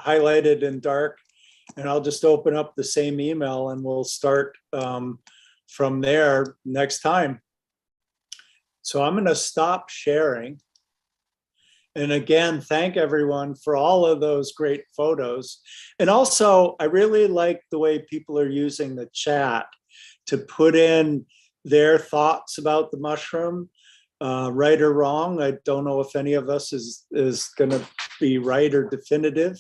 highlighted in dark, and I'll just open up the same email and we'll start from there next time. So I'm going to stop sharing. And again, thank everyone for all of those great photos. And also, I really like the way people are using the chat to put in their thoughts about the mushroom, right or wrong. I don't know if any of us is going to be right or definitive.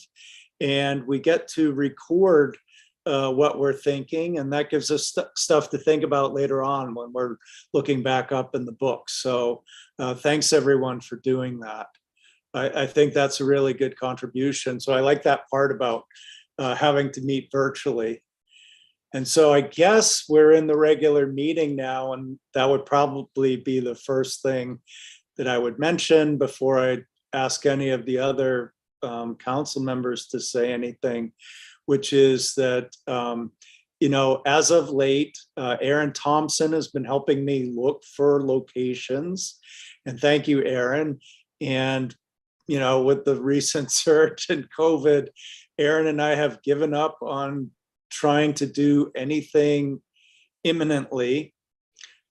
And we get to record what we're thinking, and that gives us stuff to think about later on when we're looking back up in the book. So thanks everyone for doing that. I think that's a really good contribution. So I like that part about having to meet virtually. And so I guess we're in the regular meeting now, and that would probably be the first thing that I would mention before I ask any of the other council members to say anything, which is that, you know, as of late, Aaron Thompson has been helping me look for locations. And thank you, Aaron. And, you know, with the recent surge in COVID, Aaron and I have given up on trying to do anything imminently.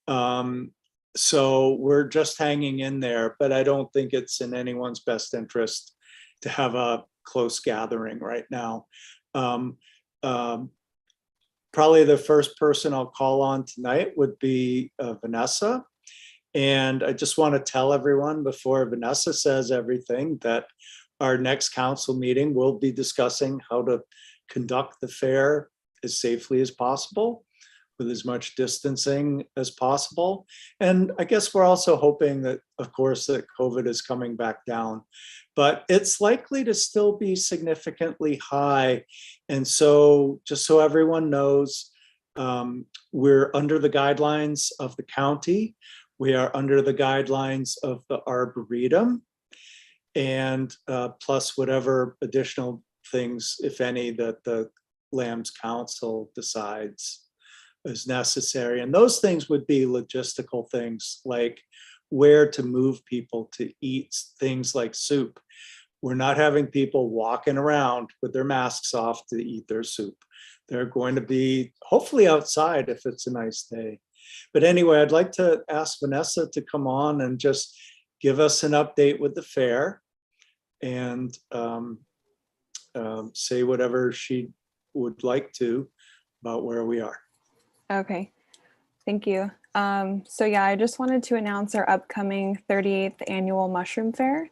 So we're just hanging in there, but I don't think it's in anyone's best interest to have a close gathering right now. Probably the first person I'll call on tonight would be Vanessa. And I just want to tell everyone before Vanessa says everything that our next council meeting will be discussing how to conduct the fair as safely as possible, with as much distancing as possible. And I guess we're also hoping that, of course, that COVID is coming back down, but it's likely to still be significantly high. And so just so everyone knows, we're under the guidelines of the county. We are under the guidelines of the Arboretum, and plus whatever additional things, if any, that the LAMS Council decides is necessary. And those things would be logistical things like where to move people to eat things like soup. We're not having people walking around with their masks off to eat their soup. They're going to be hopefully outside if it's a nice day. But anyway, I'd like to ask Vanessa to come on and just give us an update with the fair and say whatever she would like to about where we are. Okay, thank you. So yeah, I just wanted to announce our upcoming 38th annual Mushroom Fair.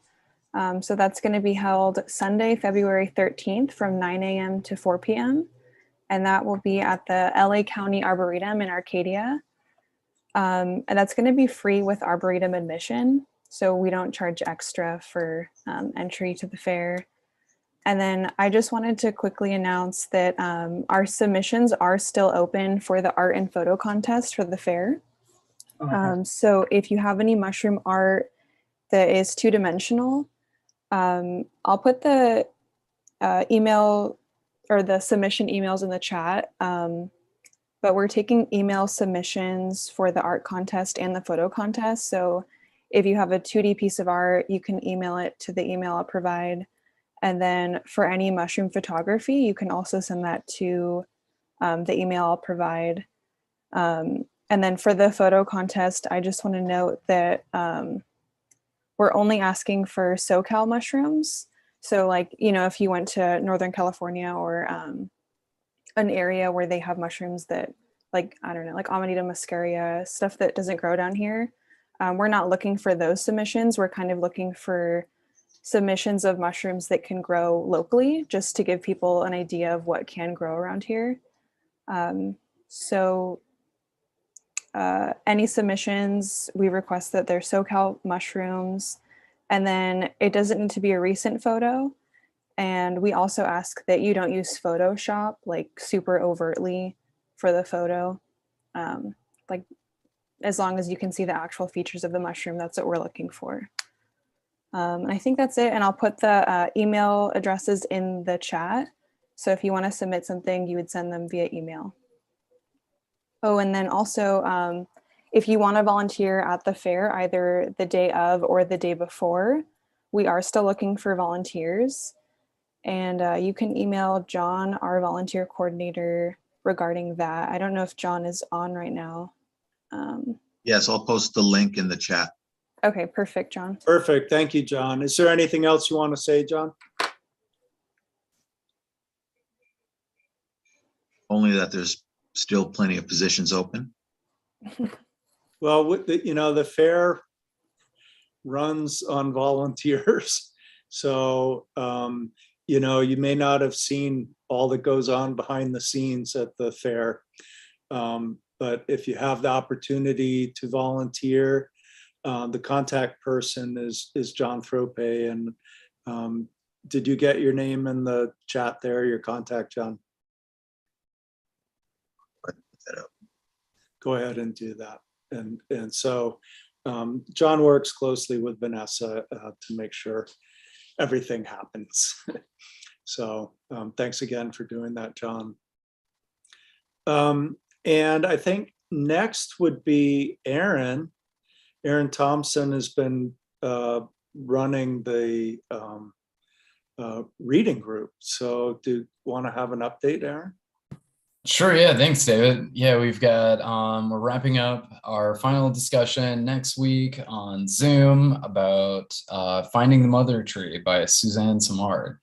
So that's going to be held Sunday, February 13th from 9 a.m. to 4 p.m. And that will be at the LA County Arboretum in Arcadia. And that's going to be free with Arboretum admission. So we don't charge extra for entry to the fair. And then I just wanted to quickly announce that our submissions are still open for the art and photo contest for the fair. So if you have any mushroom art that is two-dimensional, I'll put the email or the submission emails in the chat. But we're taking email submissions for the art contest and the photo contest. So if you have a 2D piece of art, you can email it to the email I'll provide. And then for any mushroom photography, you can also send that to the email I'll provide. And then for the photo contest, I just want to note that we're only asking for SoCal mushrooms. So like, you know, if you went to Northern California or an area where they have mushrooms that like, I don't know, like Amanita muscaria, stuff that doesn't grow down here, we're not looking for those submissions. We're kind of looking for submissions of mushrooms that can grow locally, just to give people an idea of what can grow around here. Any submissions, we request that they're SoCal mushrooms, and then it doesn't need to be a recent photo. And we also ask that you don't use Photoshop like super overtly for the photo. Like as long as you can see the actual features of the mushroom, that's what we're looking for. I think that's it. And I'll put the email addresses in the chat. So if you want to submit something, you would send them via email. Oh, and then also, if you want to volunteer at the fair, either the day of or the day before, we are still looking for volunteers. And you can email John, our volunteer coordinator, regarding that. I don't know if John is on right now. Yes, I'll post the link in the chat. Okay, perfect, John. Perfect. Thank you, John. Is there anything else you want to say, John? Only that there's still plenty of positions open. Well, the fair runs on volunteers. So, you may not have seen all that goes on behind the scenes at the fair. But if you have the opportunity to volunteer, the contact person is John Thrope. And did you get your name in the chat there, your contact, John? Go ahead and do that. And so John works closely with Vanessa to make sure everything happens. So thanks again for doing that, John. And I think next would be Aaron. Aaron Thompson has been running the reading group. So do you want to have an update, Aaron? Sure, yeah, thanks, David. Yeah, we've got, we're wrapping up our final discussion next week on Zoom about Finding the Mother Tree by Suzanne Simard.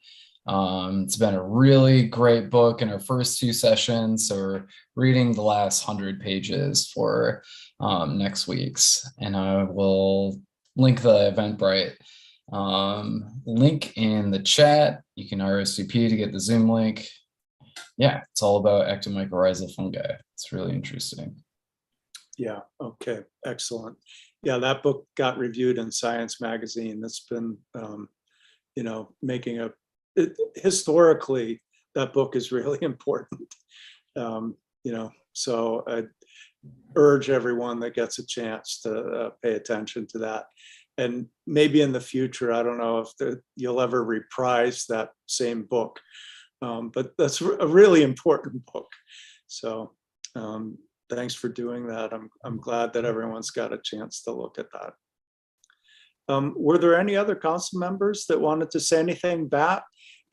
It's been a really great book in our first 2 sessions, so we're reading the last 100 pages for next week's, and I will link the Eventbrite link in the chat. You can RSVP to get the Zoom link. Yeah, it's all about ectomycorrhizal fungi. It's really interesting. Yeah, okay, excellent. Yeah, that book got reviewed in Science Magazine. That's been, making historically, that book is really important. So I urge everyone that gets a chance to pay attention to that. And maybe in the future, I don't know if you'll ever reprise that same book. But that's a really important book. So thanks for doing that. I'm glad that everyone's got a chance to look at that. Were there any other council members that wanted to say anything back?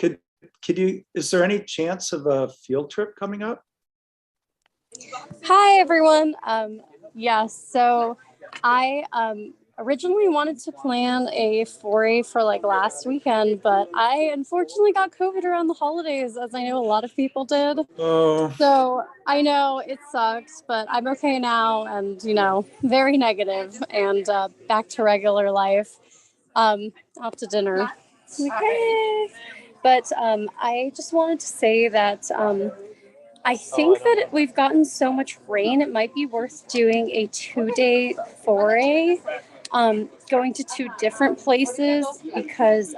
Is there any chance of a field trip coming up? Hi, everyone. Yes, so I originally wanted to plan a foray for last weekend, but I unfortunately got COVID around the holidays, as I know a lot of people did. Oh. So I know it sucks, but I'm okay now and, very negative and back to regular life. Out to dinner. Okay. But I just wanted to say that I think that we've gotten so much rain, it might be worth doing a 2-day foray, going to 2 different places because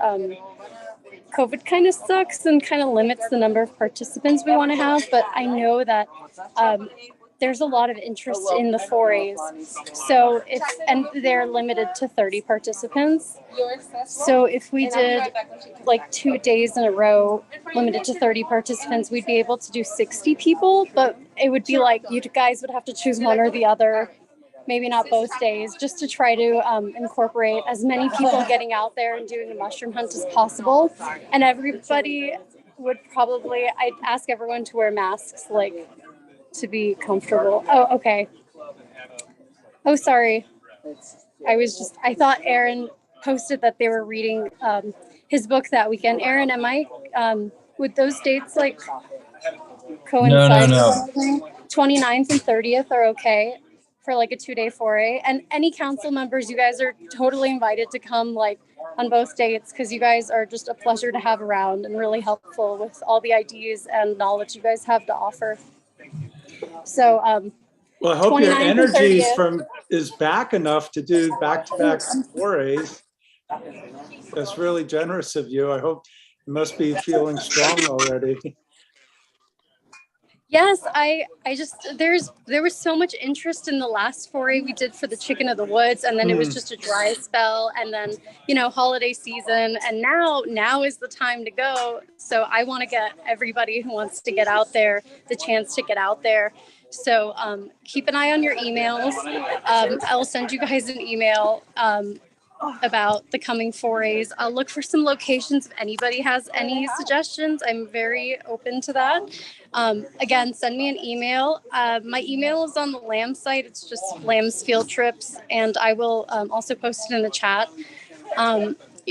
COVID kind of sucks and kind of limits the number of participants we want to have. But I know that there's a lot of interest in the forays. So and they're limited to 30 participants. So if we did 2 days in a row, limited to 30 participants, we'd be able to do 60 people, but it would be you guys would have to choose one or the other, maybe not both days, just to try to incorporate as many people getting out there and doing a mushroom hunt as possible. And everybody would I'd ask everyone to wear masks, to be comfortable. Oh, okay. Oh, sorry. I thought Aaron posted that they were reading his book that weekend. Aaron, would those dates coincide? No. 29th and 30th are okay for a 2-day foray. And any council members, you guys are totally invited to come on both dates, because you guys are just a pleasure to have around and really helpful with all the ideas and knowledge you guys have to offer. So well, I hope your energy is back enough to do back-to-back forays. That's really generous of you. I hope you must be feeling strong already. Yes, I just there was so much interest in the last foray we did for the chicken of the woods, and then it was just a dry spell, and then holiday season, and now is the time to go. So I want to get everybody who wants to get out there the chance to get out there. So keep an eye on your emails. I'll send you guys an email about the coming forays. I'll look for some locations if anybody has any suggestions. I'm very open to that. Again, send me an email. My email is on the LAMS site. It's just LAMS Field Trips, and I will also post it in the chat.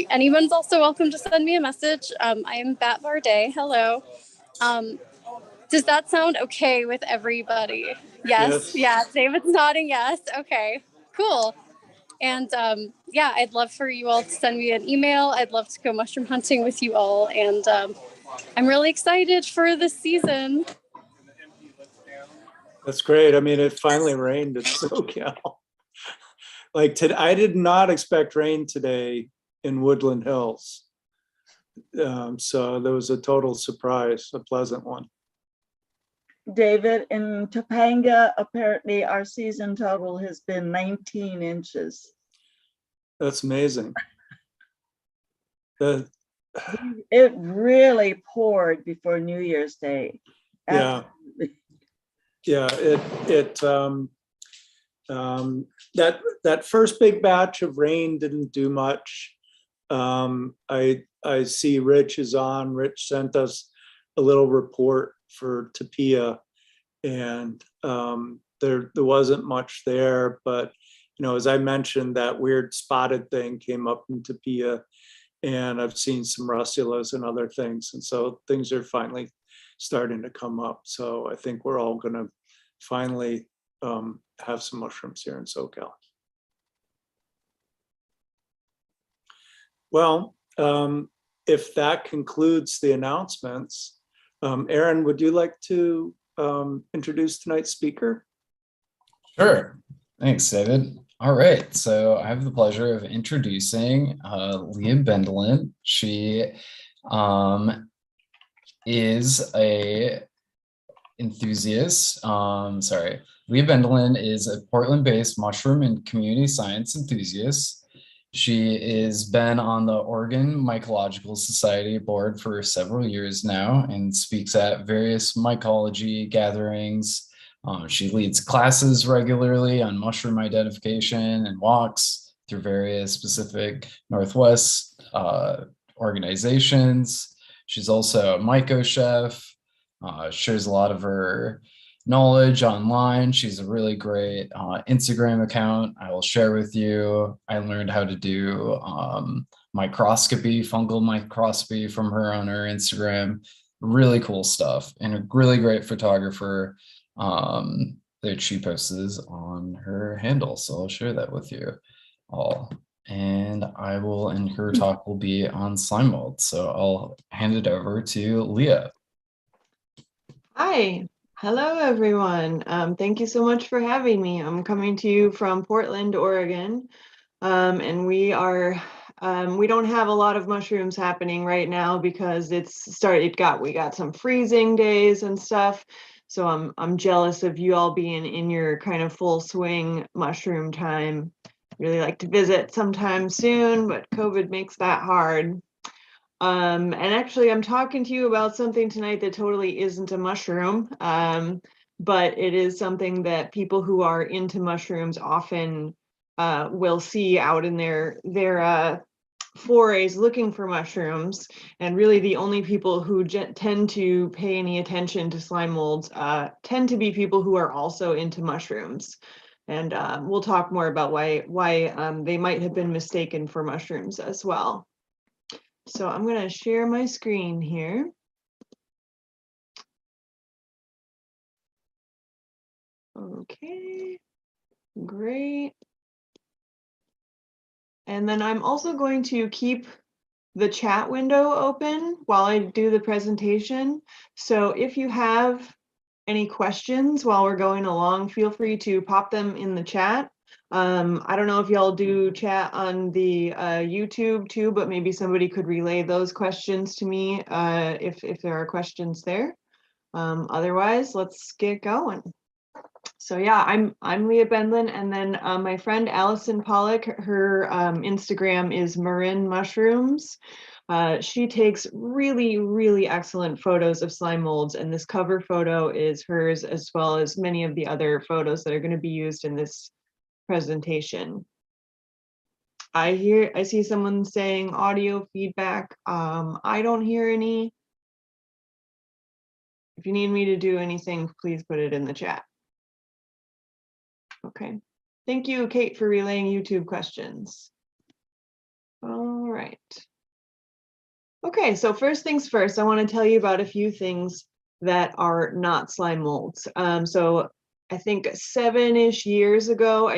Anyone's also welcome to send me a message. I am Bat Varday. Hello. Does that sound okay with everybody? Yes. Yes. Yeah. David's nodding yes. Okay. Cool. And yeah, I'd love for you all to send me an email. I'd love to go mushroom hunting with you all. And I'm really excited for this season. That's great. I mean, it finally rained in SoCal. Like today, I did not expect rain today in Woodland Hills. So there was a total surprise, a pleasant one. David, in Topanga, apparently our season total has been 19 inches. That's amazing. It really poured before New Year's Day. Yeah. Yeah, that first big batch of rain didn't do much. I see Rich is on. Rich sent us a little report for Tapia, and there wasn't much there. But you know, as I mentioned, that weird spotted thing came up in Tapia, and I've seen some russulas and other things, and so things are finally starting to come up. So I think we're all going to finally have some mushrooms here in SoCal. Well, if that concludes the announcements, Aaron, would you like to introduce tonight's speaker? Sure. Thanks, David. All right. So I have the pleasure of introducing Leah Bendlin. She is a enthusiast. Leah Bendlin is a Portland-based mushroom and community science enthusiast. She has been on the Oregon Mycological Society board for several years now and speaks at various mycology gatherings. She leads classes regularly on mushroom identification and walks through various Pacific Northwest organizations. She's also a myco chef, shares a lot of her knowledge online. She's a really great Instagram account I will share with you. I learned how to do microscopy, fungal microscopy from her on her Instagram. Really cool stuff, and a really great photographer that she posts on her handle. So I'll share that with you all. And I will, and her talk will be on slime mold. So I'll hand it over to Leah. Hi. Hello, everyone. Thank you so much for having me. I'm coming to you from Portland, Oregon, and we don't have a lot of mushrooms happening right now because we got some freezing days and stuff. So I'm jealous of you all being in your kind of full swing mushroom time. Really like to visit sometime soon, but COVID makes that hard. And actually, I'm talking to you about something tonight that totally isn't a mushroom, but it is something that people who are into mushrooms often will see out in their forays looking for mushrooms. And really, the only people who tend to pay any attention to slime molds tend to be people who are also into mushrooms. And we'll talk more about why they might have been mistaken for mushrooms as well. So I'm going to share my screen here. Okay, great. And then I'm also going to keep the chat window open while I do the presentation. So if you have any questions while we're going along, feel free to pop them in the chat. I don't know if y'all do chat on the YouTube too, but maybe somebody could relay those questions to me if there are questions there. Otherwise, let's get going. So yeah, I'm Leah Bendlin, and then my friend Allison Pollock, her Instagram is Marin Mushrooms. She takes really, really excellent photos of slime molds, and this cover photo is hers, as well as many of the other photos that are going to be used in this presentation. I see someone saying audio feedback. I don't hear any. If you need me to do anything, please put it in the chat. Okay. Thank you, Kate, for relaying YouTube questions. All right. Okay, so first things first, I want to tell you about a few things that are not slime molds. So I think 7-ish years ago,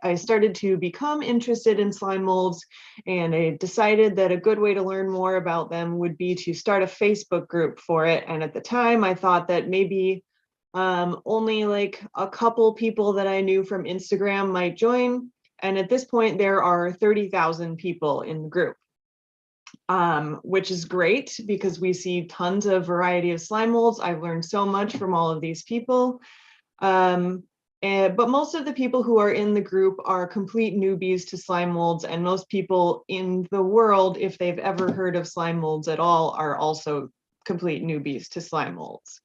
I started to become interested in slime molds, and I decided that a good way to learn more about them would be to start a Facebook group for it. And at the time, I thought that maybe only like a couple people that I knew from Instagram might join. And at this point, there are 30,000 people in the group. Which is great because we see tons of variety of slime molds. I've learned so much from all of these people. But most of the people who are in the group are complete newbies to slime molds, and most people in the world, if they've ever heard of slime molds at all, are also complete newbies to slime molds.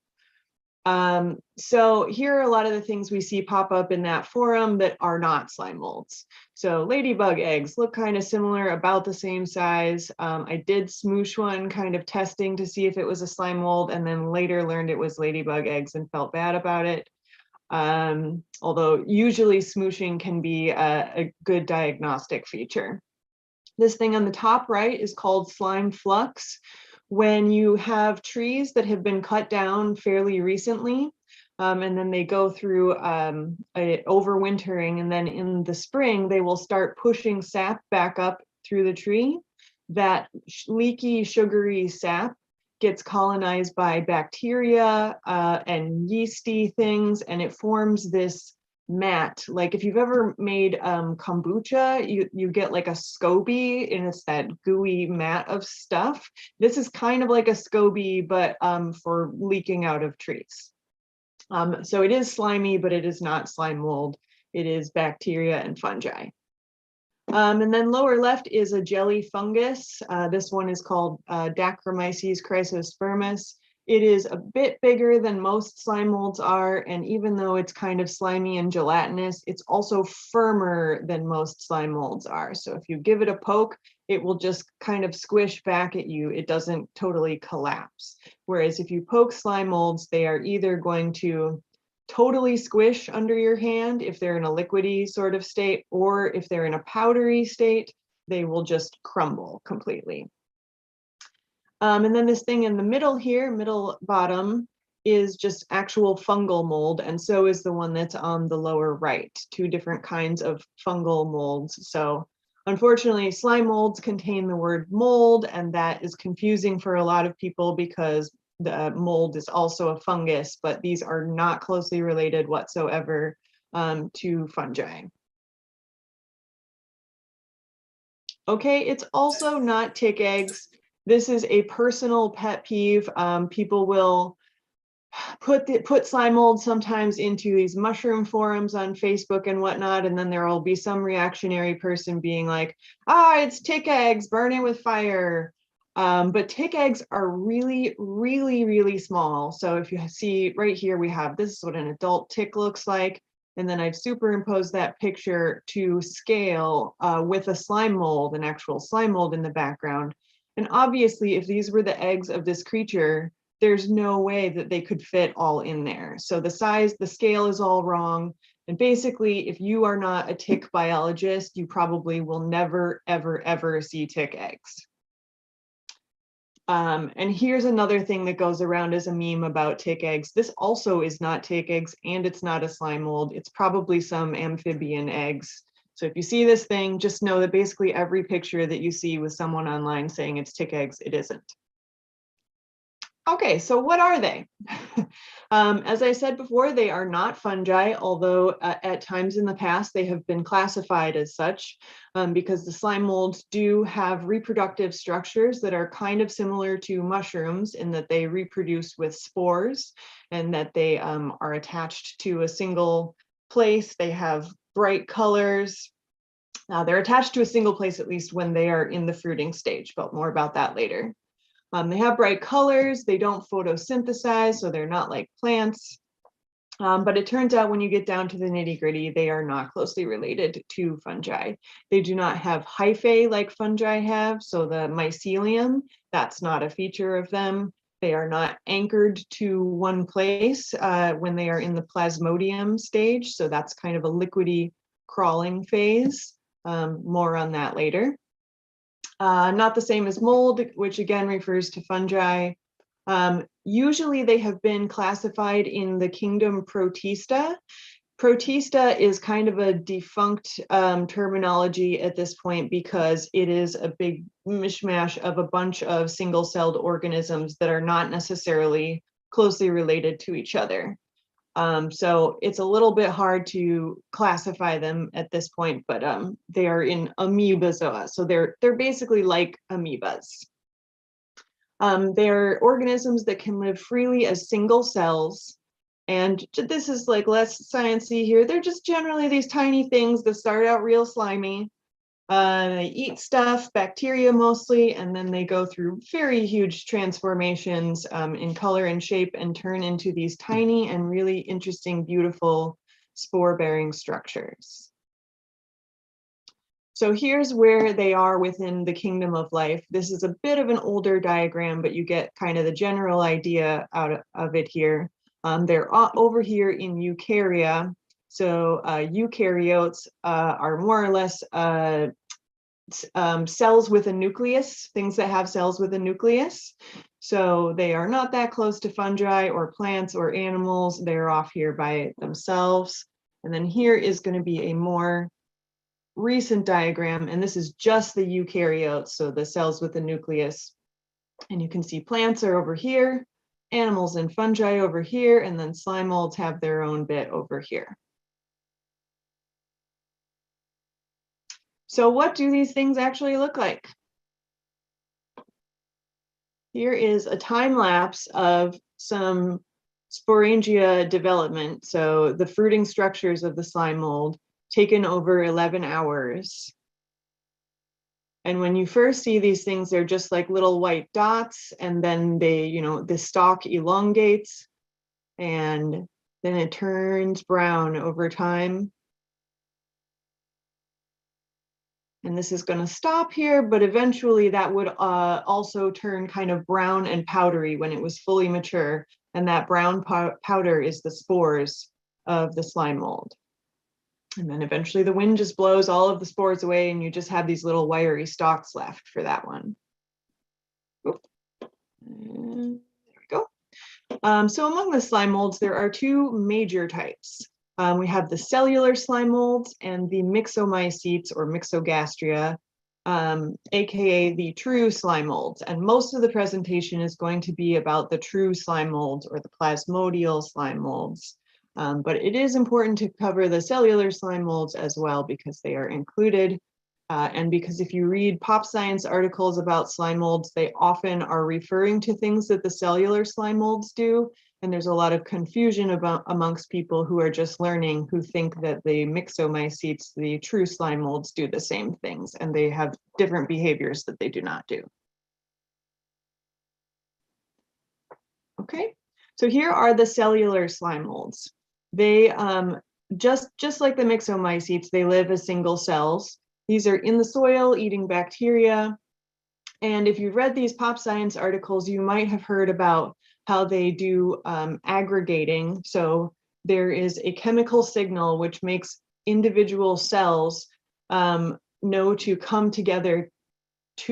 So here are a lot of the things we see pop up in that forum that are not slime molds. So ladybug eggs look kind of similar, about the same size. I did smoosh one kind of testing to see if it was a slime mold, and then later learned it was ladybug eggs and felt bad about it. Although usually smooshing can be a good diagnostic feature. This thing on the top right is called slime flux. When you have trees that have been cut down fairly recently, and then they go through a overwintering, and then in the spring, they will start pushing sap back up through the tree. That leaky, sugary sap gets colonized by bacteria and yeasty things, and it forms this mat. Like if you've ever made kombucha, you get like a SCOBY, and it's that gooey mat of stuff. This is kind of like a SCOBY, but for leaking out of trees. So it is slimy, but it is not slime mold. It is bacteria and fungi. And then lower left is a jelly fungus. This one is called Dacromyces chrysospermus. It is a bit bigger than most slime molds are, and even though it's kind of slimy and gelatinous, it's also firmer than most slime molds are. So if you give it a poke, it will just kind of squish back at you. It doesn't totally collapse. Whereas if you poke slime molds, they are either going to totally squish under your hand if they're in a liquidy sort of state, or if they're in a powdery state, they will just crumble completely. And then this thing in the middle here, middle bottom, is just actual fungal mold, and so is the one that's on the lower right, two different kinds of fungal molds. So unfortunately, slime molds contain the word mold, and that is confusing for a lot of people because the mold is also a fungus, but these are not closely related whatsoever to fungi. Okay, it's also not tick eggs. This is a personal pet peeve. People will put slime mold sometimes into these mushroom forums on Facebook and whatnot, and then there will be some reactionary person being like, it's tick eggs, burn it with fire. But tick eggs are really, really, really small. So if you see right here, we have, this is what an adult tick looks like. And then I've superimposed that picture to scale with a slime mold, an actual slime mold in the background. And obviously, if these were the eggs of this creature, there's no way that they could fit all in there. So the size, the scale is all wrong. And basically, if you are not a tick biologist, you probably will never, ever, ever see tick eggs. And here's another thing that goes around as a meme about tick eggs. This also is not tick eggs, and it's not a slime mold. It's probably some amphibian eggs. So if you see this thing, just know that basically every picture that you see with someone online saying it's tick eggs, it isn't. Okay, so what are they? As I said before, they are not fungi, although at times in the past they have been classified as such, because the slime molds do have reproductive structures that are kind of similar to mushrooms in that they reproduce with spores and that they are attached to a single place. They have bright colors. They're attached to a single place, at least when they are in the fruiting stage, but more about that later. They have bright colors, they don't photosynthesize, so they're not like plants. But it turns out when you get down to the nitty gritty, they are not closely related to fungi. They do not have hyphae like fungi have. So the mycelium, that's not a feature of them. They are not anchored to one place when they are in the Plasmodium stage. So that's kind of a liquidy crawling phase. More on that later. Not the same as mold, which again refers to fungi. Usually they have been classified in the kingdom Protista. Protista is kind of a defunct terminology at this point because it is a big mishmash of a bunch of single-celled organisms that are not necessarily closely related to each other. So it's a little bit hard to classify them at this point, but they are in amoebozoa. So they're basically like amoebas. They're organisms that can live freely as single cells. And this is like less sciencey here. They're just generally these tiny things that start out real slimy. They eat stuff, bacteria mostly, and then they go through very huge transformations in color and shape and turn into these tiny and really interesting, beautiful spore-bearing structures. So here's where they are within the kingdom of life. This is a bit of an older diagram, but you get kind of the general idea out of it here. They're over here in Eukarya. So eukaryotes are more or less cells with a nucleus, things that have cells with a nucleus. So they are not that close to fungi or plants or animals. They're off here by themselves. And then here is going to be a more recent diagram, and this is just the eukaryotes, so the cells with the nucleus. And you can see plants are over here, animals and fungi over here, and then slime molds have their own bit over here. So what do these things actually look like? Here is a time lapse of some Sporangia development, so the fruiting structures of the slime mold, taken over 11 hours. And when you first see these things, they're just like little white dots, and then they, the stalk elongates, and then it turns brown over time. And this is going to stop here, but eventually that would also turn kind of brown and powdery when it was fully mature. And that brown powder is the spores of the slime mold. And then eventually the wind just blows all of the spores away and you just have these little wiry stalks left for that one. Oop. And there we go. So among the slime molds, there are two major types. We have the cellular slime molds and the myxomycetes or myxogastria, aka the true slime molds. And most of the presentation is going to be about the true slime molds or the plasmodial slime molds. But it is important to cover the cellular slime molds as well because they are included. And because if you read pop science articles about slime molds, they often are referring to things that the cellular slime molds do. And there's a lot of confusion amongst people who are just learning, who think that the myxomycetes, the true slime molds, do the same things, and they have different behaviors that they do not do. Okay, so here are the cellular slime molds. They, just like the myxomycetes, they live as single cells. These are in the soil eating bacteria. And if you've read these pop science articles, you might have heard about how they do aggregating. So there is a chemical signal which makes individual cells know to come together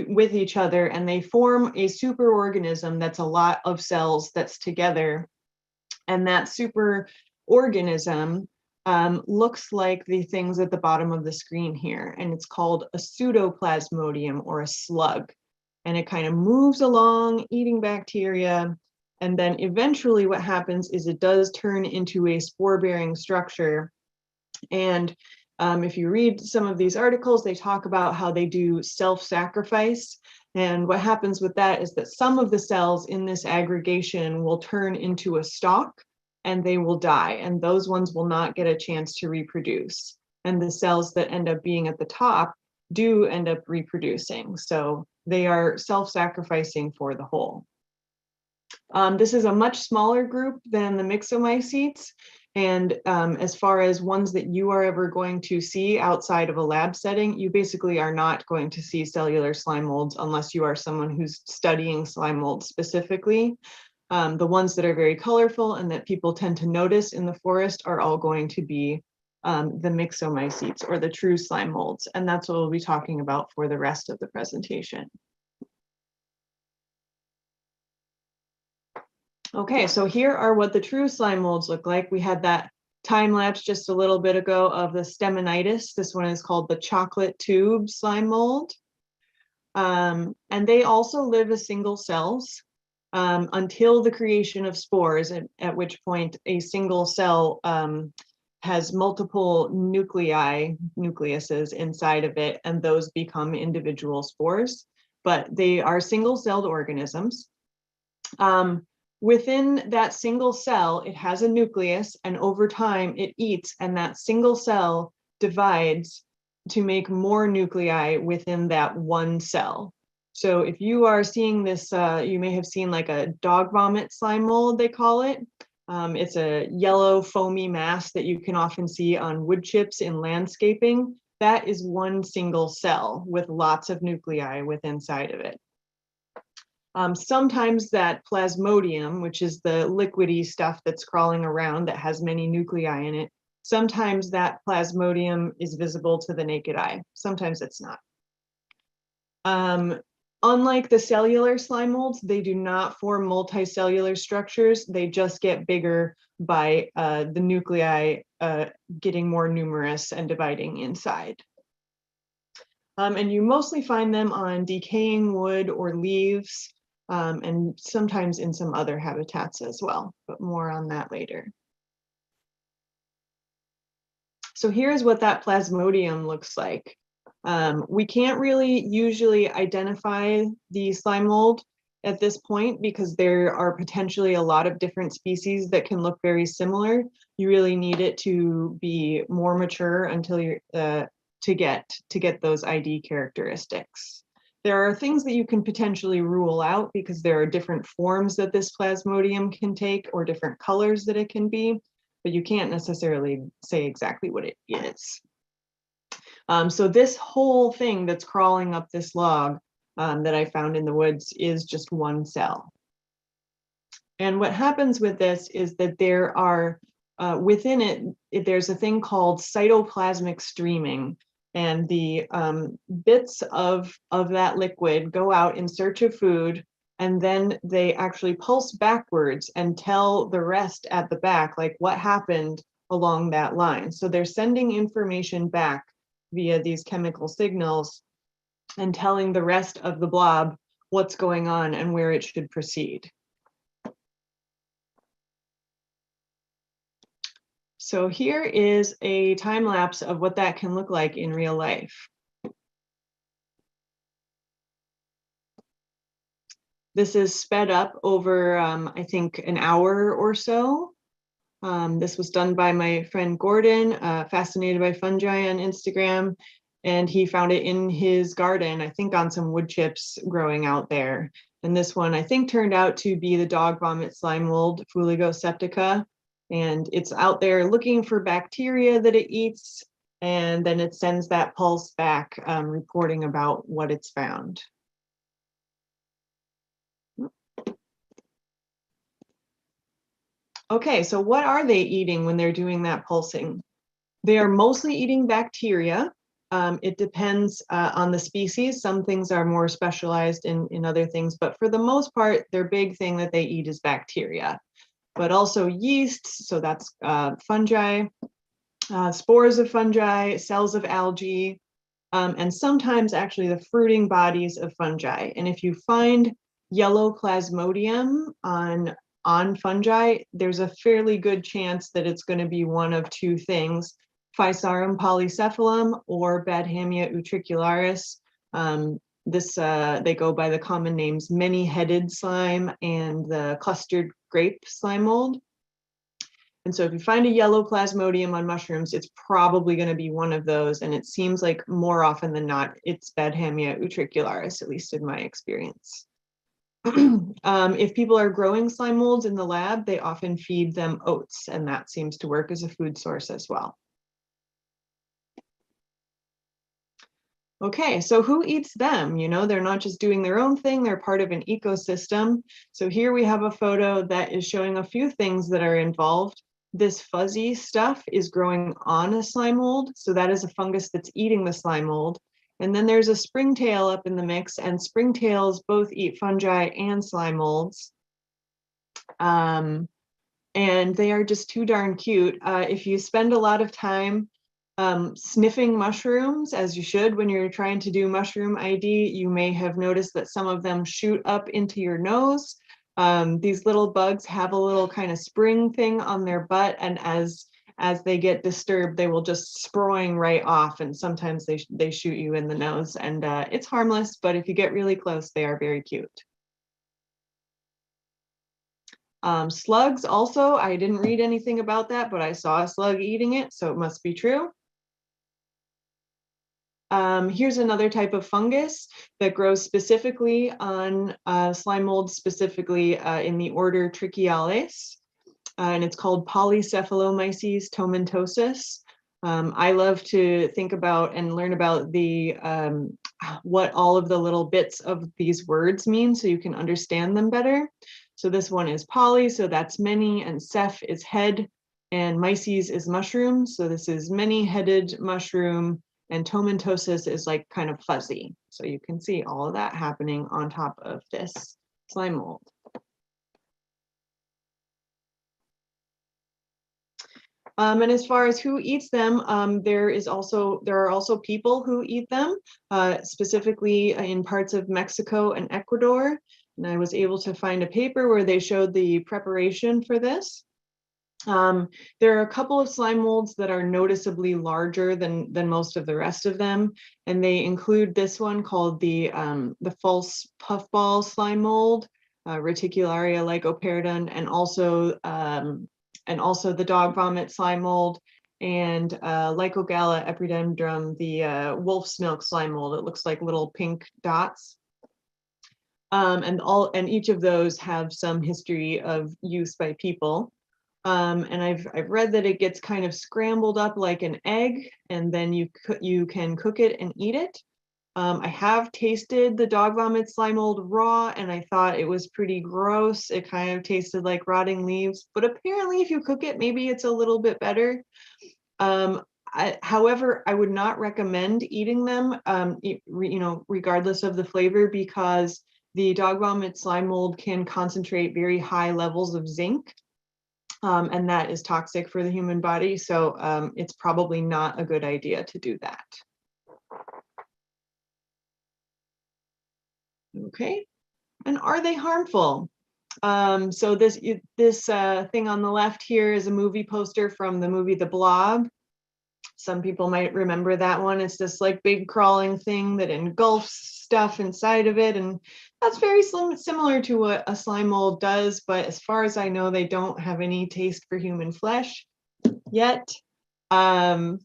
with each other, and they form a superorganism that's a lot of cells that's together. And that superorganism looks like the things at the bottom of the screen here, and it's called a pseudoplasmodium or a slug. And it kind of moves along eating bacteria. And then eventually what happens is it does turn into a spore-bearing structure. And if you read some of these articles, they talk about how they do self-sacrifice. And what happens with that is that some of the cells in this aggregation will turn into a stalk and they will die. And those ones will not get a chance to reproduce. And the cells that end up being at the top do end up reproducing. So they are self-sacrificing for the whole. This is a much smaller group than the myxomycetes. And as far as ones that you are ever going to see outside of a lab setting, you basically are not going to see cellular slime molds unless you are someone who's studying slime molds specifically. The ones that are very colorful and that people tend to notice in the forest are all going to be the myxomycetes, or the true slime molds. And that's what we'll be talking about for the rest of the presentation. Okay, so here are what the true slime molds look like. We had that time lapse just a little bit ago of the Stemonitis. This one is called the chocolate tube slime mold. And they also live as single cells until the creation of spores, at which point a single cell has multiple nucleuses inside of it, and those become individual spores. But they are single-celled organisms. Within that single cell, it has a nucleus, and over time it eats, and that single cell divides to make more nuclei within that one cell. So if you are seeing this, you may have seen like a dog vomit slime mold, they call it. It's a yellow foamy mass that you can often see on wood chips in landscaping. That is one single cell with lots of nuclei within inside of it. Sometimes that Plasmodium, which is the liquidy stuff that's crawling around that has many nuclei in it, sometimes that Plasmodium is visible to the naked eye. Sometimes it's not. Unlike the cellular slime molds, they do not form multicellular structures. They just get bigger by the nuclei getting more numerous and dividing inside. And you mostly find them on decaying wood or leaves, and sometimes in some other habitats as well, but more on that later. So here's what that Plasmodium looks like. We can't really usually identify the slime mold at this point because there are potentially a lot of different species that can look very similar. You really need it to be more mature until you're to get those ID characteristics. There are things that you can potentially rule out because there are different forms that this Plasmodium can take or different colors that it can be, but you can't necessarily say exactly what it is. So this whole thing that's crawling up this log that I found in the woods is just one cell. And what happens with this is that there are, within it, there's a thing called cytoplasmic streaming. And the bits of that liquid go out in search of food, and then they actually pulse backwards and tell the rest at the back, like what happened along that line. So they're sending information back via these chemical signals and telling the rest of the blob what's going on and where it should proceed. So here is a time lapse of what that can look like in real life. This is sped up over, I think, an hour or so. This was done by my friend Gordon, fascinated by fungi on Instagram, and he found it in his garden, I think on some wood chips growing out there. And this one, I think, turned out to be the dog vomit slime mold, Fuligo septica. And it's out there looking for bacteria that it eats, and then it sends that pulse back, reporting about what it's found. Okay, so what are they eating when they're doing that pulsing? They are mostly eating bacteria. It depends on the species. Some things are more specialized in other things, but for the most part, their big thing that they eat is bacteria. But also yeast, so that's fungi, spores of fungi, cells of algae, and sometimes actually the fruiting bodies of fungi. And if you find yellow Plasmodium on fungi, there's a fairly good chance that it's going to be one of two things: Physarum polycephalum or Badhamia utricularis. They go by the common names many-headed slime and the clustered grape slime mold. And so if you find a yellow Plasmodium on mushrooms, it's probably going to be one of those. And it seems like more often than not, it's Badhamia utricularis, at least in my experience. If people are growing slime molds in the lab, they often feed them oats, and that seems to work as a food source as well. Okay, so who eats them? You know, they're not just doing their own thing, they're part of an ecosystem. So here we have a photo that is showing a few things that are involved. This fuzzy stuff is growing on a slime mold, so that is a fungus that's eating the slime mold. And then there's a springtail up in the mix, and springtails both eat fungi and slime molds. And they are just too darn cute. If you spend a lot of time sniffing mushrooms, as you should when you're trying to do mushroom ID, you may have noticed that some of them shoot up into your nose. These little bugs have a little kind of spring thing on their butt, and as they get disturbed, they will just sproing right off, and sometimes they shoot you in the nose, and it's harmless, but if you get really close, they are very cute. Slugs also, I didn't read anything about that, but I saw a slug eating it, so it must be true. Here's another type of fungus that grows specifically on slime molds, specifically in the order Trichiales, and it's called Polycephalomyces tomentosus. I love to think about and learn about the what all of the little bits of these words mean so you can understand them better. So this one is poly, so that's many, and ceph is head, and myces is mushroom. So this is many-headed mushroom, and tomentosus is like kind of fuzzy. So you can see all of that happening on top of this slime mold. And as far as who eats them, there are also people who eat them, specifically in parts of Mexico and Ecuador. And I was able to find a paper where they showed the preparation for this. There are a couple of slime molds that are noticeably larger than most of the rest of them, and they include this one called the false puffball slime mold, Reticularia lycoperdon, and also the dog vomit slime mold, and Lycogala epidendrum, the wolf's milk slime mold. It looks like little pink dots. And each of those have some history of use by people. And I've read that it gets kind of scrambled up like an egg, and then you can cook it and eat it. I have tasted the dog vomit slime mold raw, and I thought it was pretty gross. It kind of tasted like rotting leaves, but apparently if you cook it, maybe it's a little bit better. However, I would not recommend eating them, regardless of the flavor, because the dog vomit slime mold can concentrate very high levels of zinc, and that is toxic for the human body. So it's probably not a good idea to do that. Okay, and are they harmful? So this thing on the left here is a movie poster from the movie The Blob. Some people might remember that one. It's this like big crawling thing that engulfs stuff inside of it, and that's very similar to what a slime mold does, but as far as I know, they don't have any taste for human flesh yet. So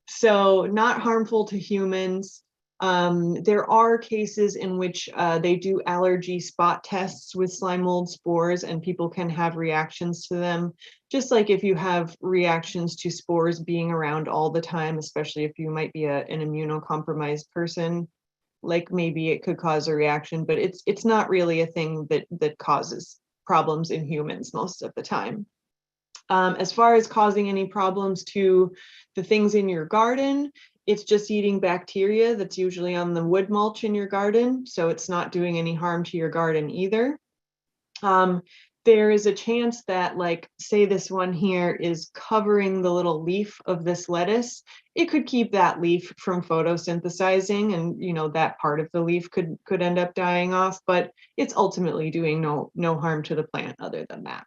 not harmful to humans. There are cases in which they do allergy spot tests with slime mold spores, and people can have reactions to them, just like if you have reactions to spores being around all the time, especially if you might be an immunocompromised person. Like maybe it could cause a reaction, but it's not really a thing that causes problems in humans most of the time. As far as causing any problems to the things in your garden, it's just eating bacteria that's usually on the wood mulch in your garden, so it's not doing any harm to your garden either. There is a chance that, like, say this one here is covering the little leaf of this lettuce, it could keep that leaf from photosynthesizing, and that part of the leaf could end up dying off, but it's ultimately doing no harm to the plant other than that.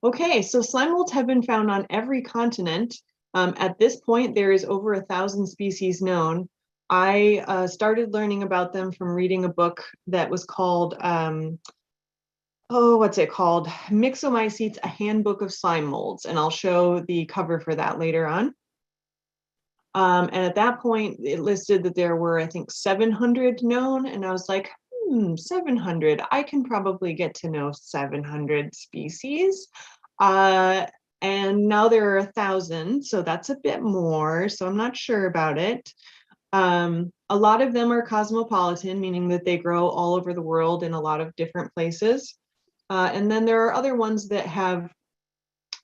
Okay, so slime molds have been found on every continent. At this point, there is over 1,000 species known. I started learning about them from reading a book that was called, what's it called? Myxomycetes, A Handbook of Slime Molds, and I'll show the cover for that later on. And at that point, it listed that there were, I think, 700 known. And I was like, 700, I can probably get to know 700 species. And now there are 1,000, so that's a bit more. So I'm not sure about it. A lot of them are cosmopolitan, meaning that they grow all over the world in a lot of different places. And then there are other ones that have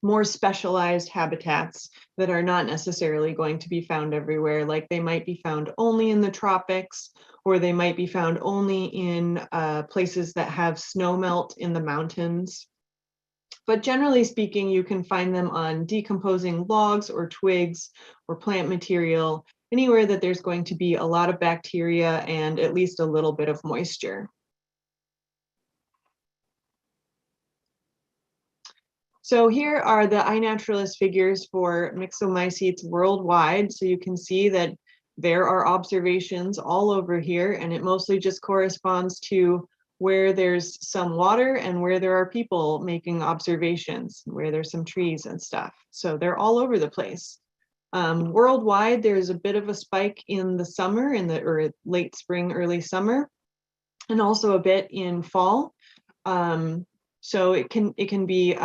more specialized habitats that are not necessarily going to be found everywhere. Like they might be found only in the tropics, or they might be found only in places that have snow melt in the mountains. But generally speaking, you can find them on decomposing logs or twigs or plant material, anywhere that there's going to be a lot of bacteria and at least a little bit of moisture. So here are the iNaturalist figures for Myxomycetes worldwide. So you can see that there are observations all over here, and it mostly just corresponds to where there's some water and where there are people making observations, where there's some trees and stuff. So they're all over the place. Worldwide, there's a bit of a spike in the summer, or late spring, early summer, and also a bit in fall. So it can be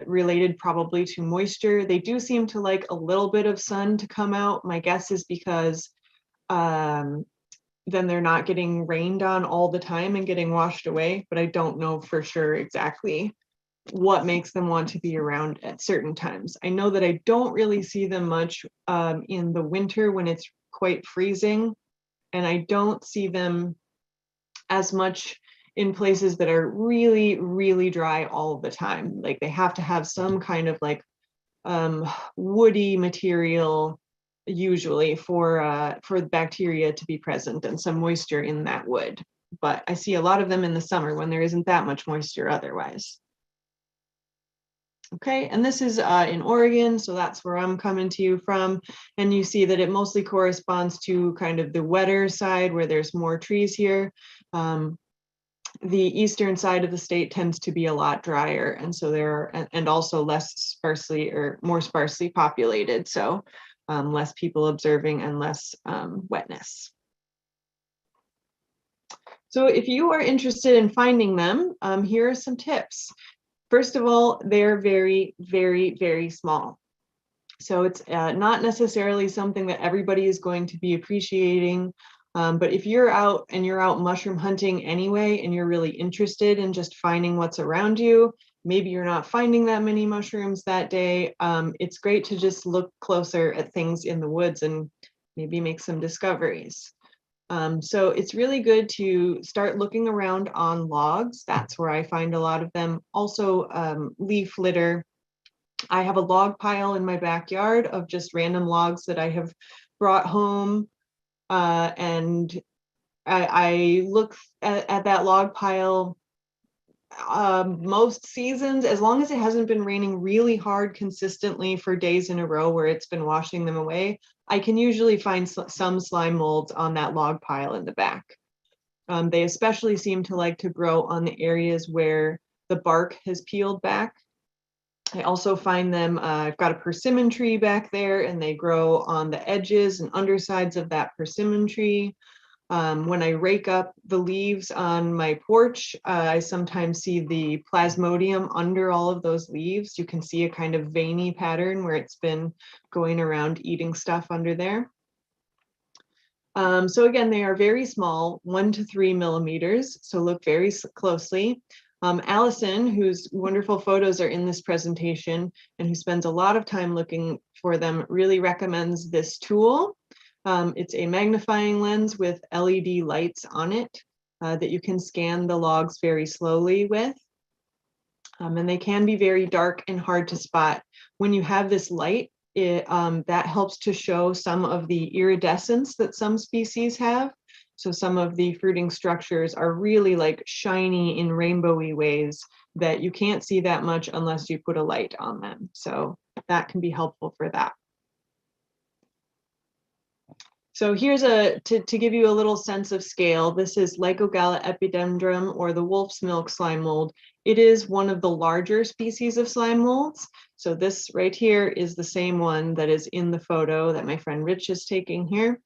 related probably to moisture. They do seem to like a little bit of sun to come out. My guess is because then they're not getting rained on all the time and getting washed away, but I don't know for sure exactly what makes them want to be around at certain times. I know that I don't really see them much in the winter when it's quite freezing, and I don't see them as much in places that are really, really dry all the time. Like they have to have some kind of like woody material usually for the bacteria to be present and some moisture in that wood. But I see a lot of them in the summer when there isn't that much moisture otherwise. Okay, and this is in Oregon, so that's where I'm coming to you from. And you see that it mostly corresponds to kind of the wetter side where there's more trees here. The eastern side of the state tends to be a lot drier, and so and also less sparsely or more sparsely populated, so less people observing and less wetness. So if you are interested in finding them, here are some tips. First of all, they're very, very, very small. So it's not necessarily something that everybody is going to be appreciating. But if you're out and you're out mushroom hunting anyway, and you're really interested in just finding what's around you, maybe you're not finding that many mushrooms that day, it's great to just look closer at things in the woods and maybe make some discoveries. So it's really good to start looking around on logs. That's where I find a lot of them. Also leaf litter. I have a log pile in my backyard of just random logs that I have brought home. And I look at that log pile most seasons, as long as it hasn't been raining really hard consistently for days in a row where it's been washing them away, I can usually find some slime molds on that log pile in the back. They especially seem to like to grow on the areas where the bark has peeled back. I also find them, I've got a persimmon tree back there, and they grow on the edges and undersides of that persimmon tree. When I rake up the leaves on my porch, I sometimes see the Plasmodium under all of those leaves. You can see a kind of veiny pattern where it's been going around eating stuff under there. So again, they are very small, 1 to 3 millimeters, so look very closely. Allison, whose wonderful photos are in this presentation and who spends a lot of time looking for them, really recommends this tool. It's a magnifying lens with LED lights on it that you can scan the logs very slowly with. And they can be very dark and hard to spot. When you have this light, that helps to show some of the iridescence that some species have. So some of the fruiting structures are really like shiny in rainbowy ways that you can't see that much unless you put a light on them. So that can be helpful for that. So here's to give you a little sense of scale, this is Lycogala epidendrum, or the wolf's milk slime mold. It is one of the larger species of slime molds. So this right here is the same one that is in the photo that my friend Rich is taking here.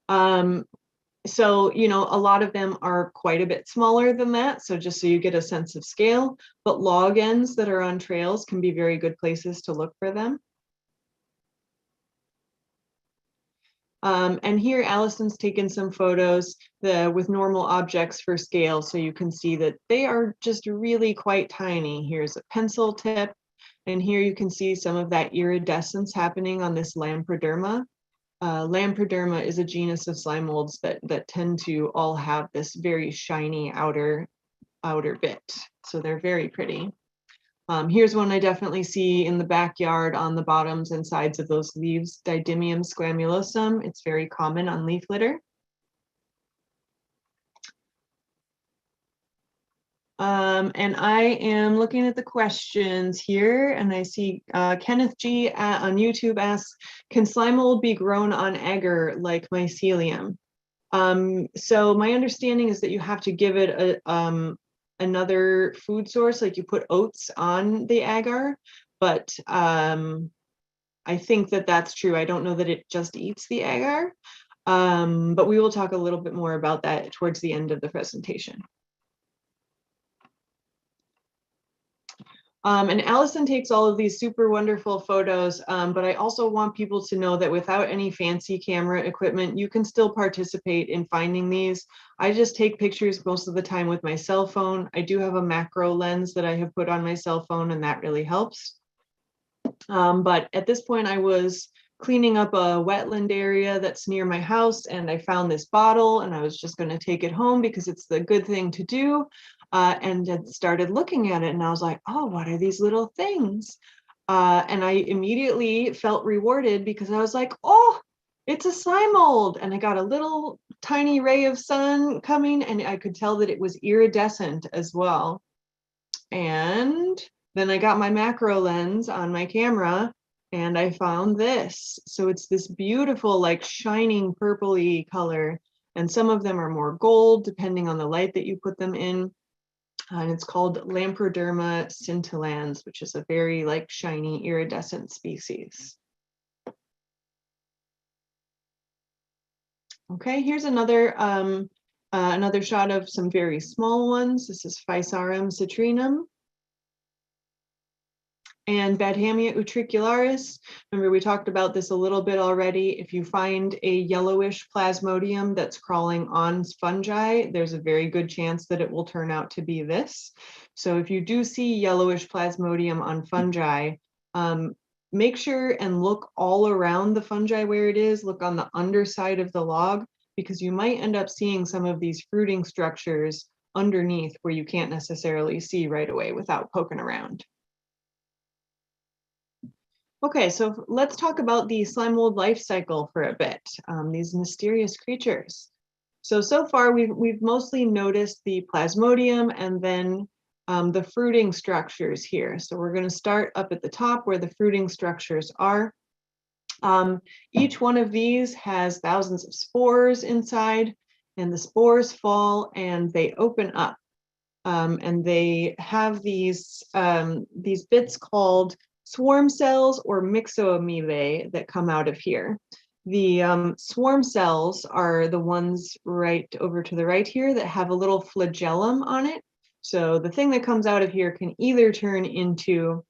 So, you know, a lot of them are quite a bit smaller than that. So just so you get a sense of scale, but log ends that are on trails can be very good places to look for them. And here Allison's taken some photos with normal objects for scale, so you can see that they are just really quite tiny. Here's a pencil tip, and here you can see some of that iridescence happening on this Lamprederma. Lamprederma is a genus of slime molds that tend to all have this very shiny outer bit, so they're very pretty. Here's one I definitely see in the backyard on the bottoms and sides of those leaves, Didymium squamulosum. It's very common on leaf litter. And I am looking at the questions here, and I see Kenneth G on YouTube asks, can slime mold be grown on agar like mycelium? So my understanding is that you have to give it another food source, like you put oats on the agar, but I think that that's true. I don't know that it just eats the agar, but we will talk a little bit more about that towards the end of the presentation. And Allison takes all of these super wonderful photos, but I also want people to know that without any fancy camera equipment, you can still participate in finding these. I just take pictures most of the time with my cell phone. I do have a macro lens that I have put on my cell phone, and that really helps. But at this point, I was cleaning up a wetland area that's near my house, and I found this bottle, and I was just going to take it home because it's the good thing to do. And I started looking at it, and I was like, oh, what are these little things? And I immediately felt rewarded because I was like, oh, it's a slime mold. And I got a little tiny ray of sun coming, and I could tell that it was iridescent as well. And then I got my macro lens on my camera, and I found this. So it's this beautiful, like shining purpley color. And some of them are more gold, depending on the light that you put them in. And it's called Lamprederma scintillans, which is a very like shiny iridescent species. Okay, here's another shot of some very small ones. This is Physarum citrinum and Badhamia utricularis. Remember, we talked about this a little bit already. If you find a yellowish Plasmodium that's crawling on fungi, there's a very good chance that it will turn out to be this. So if you do see yellowish Plasmodium on fungi, make sure and look all around the fungi where it is. Look on the underside of the log, because you might end up seeing some of these fruiting structures underneath where you can't necessarily see right away without poking around. Okay, so let's talk about the slime mold life cycle for a bit, these mysterious creatures. So far we've mostly noticed the Plasmodium and then the fruiting structures here. So we're going to start up at the top where the fruiting structures are. Each one of these has thousands of spores inside, and the spores fall and they open up. And they have these bits called swarm cells or myxoamoebae that come out of here. The swarm cells are the ones right over to the right here that have a little flagellum on it. So the thing that comes out of here can either turn into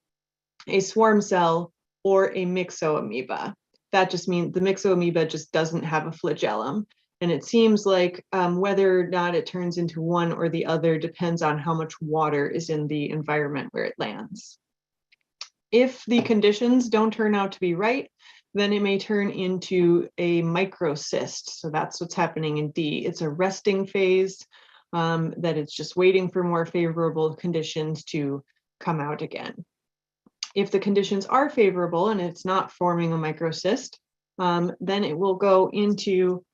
a swarm cell or a myxoamoeba. That just means the myxoamoeba just doesn't have a flagellum. And it seems like whether or not it turns into one or the other depends on how much water is in the environment where it lands. If the conditions don't turn out to be right, then it may turn into a microcyst. So that's what's happening in D. It's a resting phase that it's just waiting for more favorable conditions to come out again. If the conditions are favorable and it's not forming a microcyst, then it will go into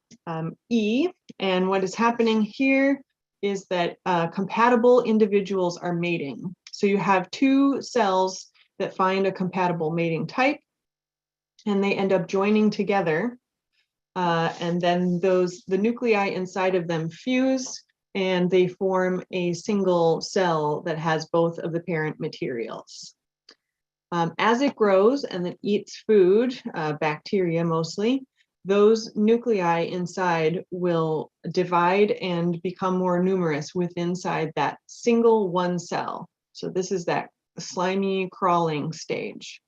E. And what is happening here is that compatible individuals are mating. So you have two cells that find a compatible mating type, and they end up joining together. And then the nuclei inside of them fuse, and they form a single cell that has both of the parent materials. As it grows and it eats food, bacteria mostly, those nuclei inside will divide and become more numerous within that single one cell. So this is that slimy crawling stage.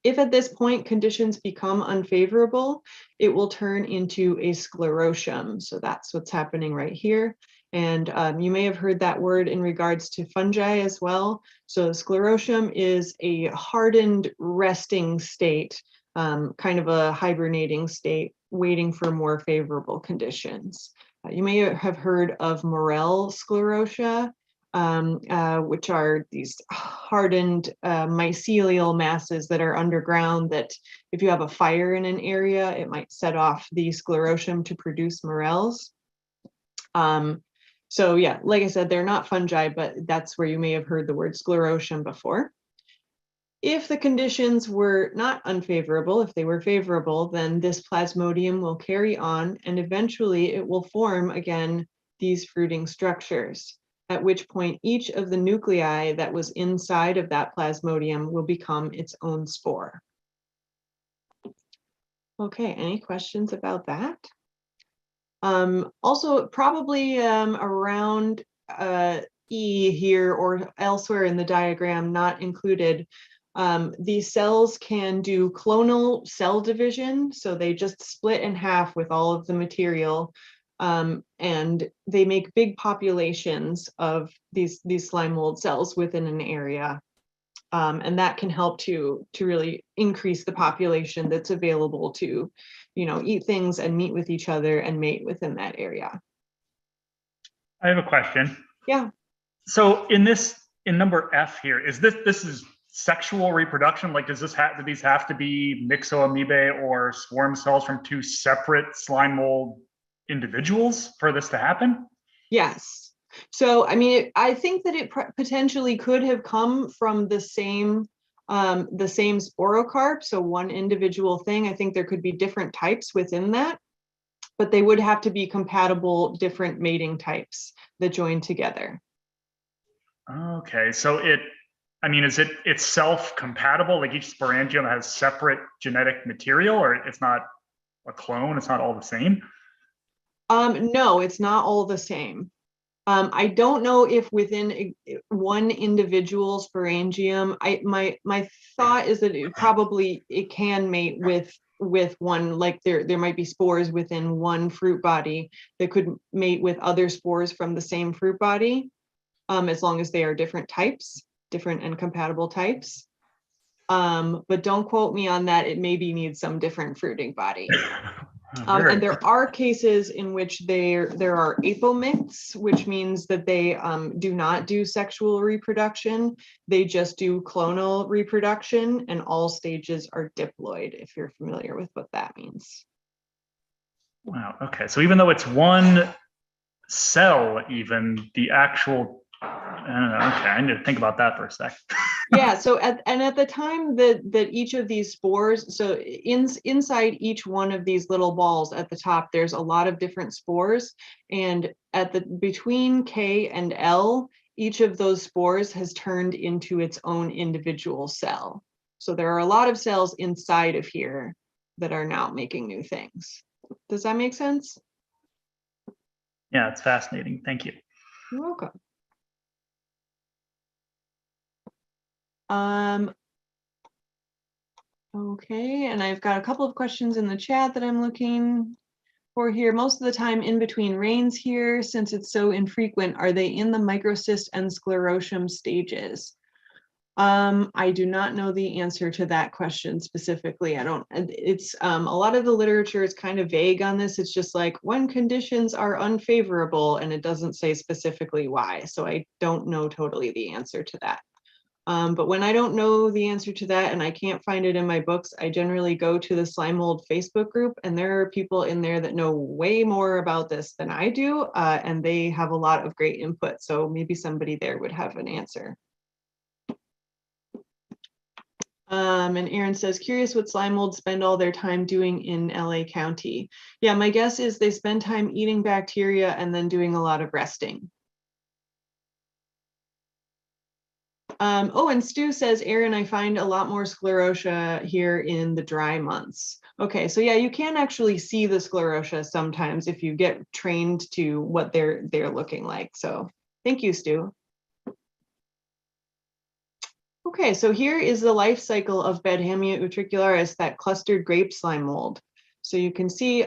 If at this point conditions become unfavorable, it will turn into a sclerotium. So that's what's happening right here. And you may have heard that word in regards to fungi as well. So sclerotium is a hardened resting state, kind of a hibernating state, waiting for more favorable conditions. You may have heard of morel sclerotia, which are these hardened mycelial masses that are underground that if you have a fire in an area, it might set off the sclerotium to produce morels. So yeah, like I said, they're not fungi, but that's where you may have heard the word sclerotium before. If the conditions were not unfavorable, if they were favorable, then this plasmodium will carry on and eventually it will form again these fruiting structures, at which point each of the nuclei that was inside of that plasmodium will become its own spore. Okay, any questions about that? Also, probably around E here or elsewhere in the diagram, not included, these cells can do clonal cell division. So they just split in half with all of the material, and they make big populations of these slime mold cells within an area. And that can help to really increase the population that's available to, eat things and meet with each other and mate within that area. I have a question. Yeah. So in number F here, this is sexual reproduction? Like, do these have to be myxoamoebae or swarm cells from two separate slime mold individuals for this to happen? Yes. So, I mean, I think that it potentially could have come from the same sporocarp, so one individual thing. I think there could be different types within that, but they would have to be compatible different mating types that join together. Okay, so is it itself compatible? Like each sporangium has separate genetic material, or it's not a clone? It's not all the same? No, it's not all the same. I don't know if within one individual sporangium, my thought is that it can mate with one, like there might be spores within one fruit body that could mate with other spores from the same fruit body, as long as they are different and compatible types. But don't quote me on that. It maybe needs some different fruiting body. And there are cases in which there are apomixed, which means that they do not do sexual reproduction. They just do clonal reproduction, and all stages are diploid, if you're familiar with what that means. Wow, okay. So even though it's one cell, even the actual, I don't know, okay, I need to think about that for a sec. Yeah, so at the time that each of these spores, so inside each one of these little balls at the top, there's a lot of different spores, and between K and L, each of those spores has turned into its own individual cell. So there are a lot of cells inside of here that are now making new things. Does that make sense? Yeah, it's fascinating. Thank you. You're welcome. Okay, and I've got a couple of questions in the chat that I'm looking for here. Most of the time in between rains here, since it's so infrequent, are they in the microcyst and sclerotium stages? I do not know the answer to that question specifically. It's a lot of the literature is kind of vague on this. It's just like when conditions are unfavorable, and it doesn't say specifically why. So I don't know totally the answer to that. But when I don't know the answer to that and I can't find it in my books, I generally go to the Slime Mold Facebook group, and there are people in there that know way more about this than I do, and they have a lot of great input. So maybe somebody there would have an answer. And Aaron says, curious what slime molds spend all their time doing in LA County. Yeah, my guess is they spend time eating bacteria and then doing a lot of resting. Oh, and Stu says, Aaron, I find a lot more sclerotia here in the dry months. Okay, so yeah, you can actually see the sclerotia sometimes if you get trained to what they're looking like. So thank you, Stu. Okay, so here is the life cycle of Bedhamia utricularis, that clustered grape slime mold. So you can see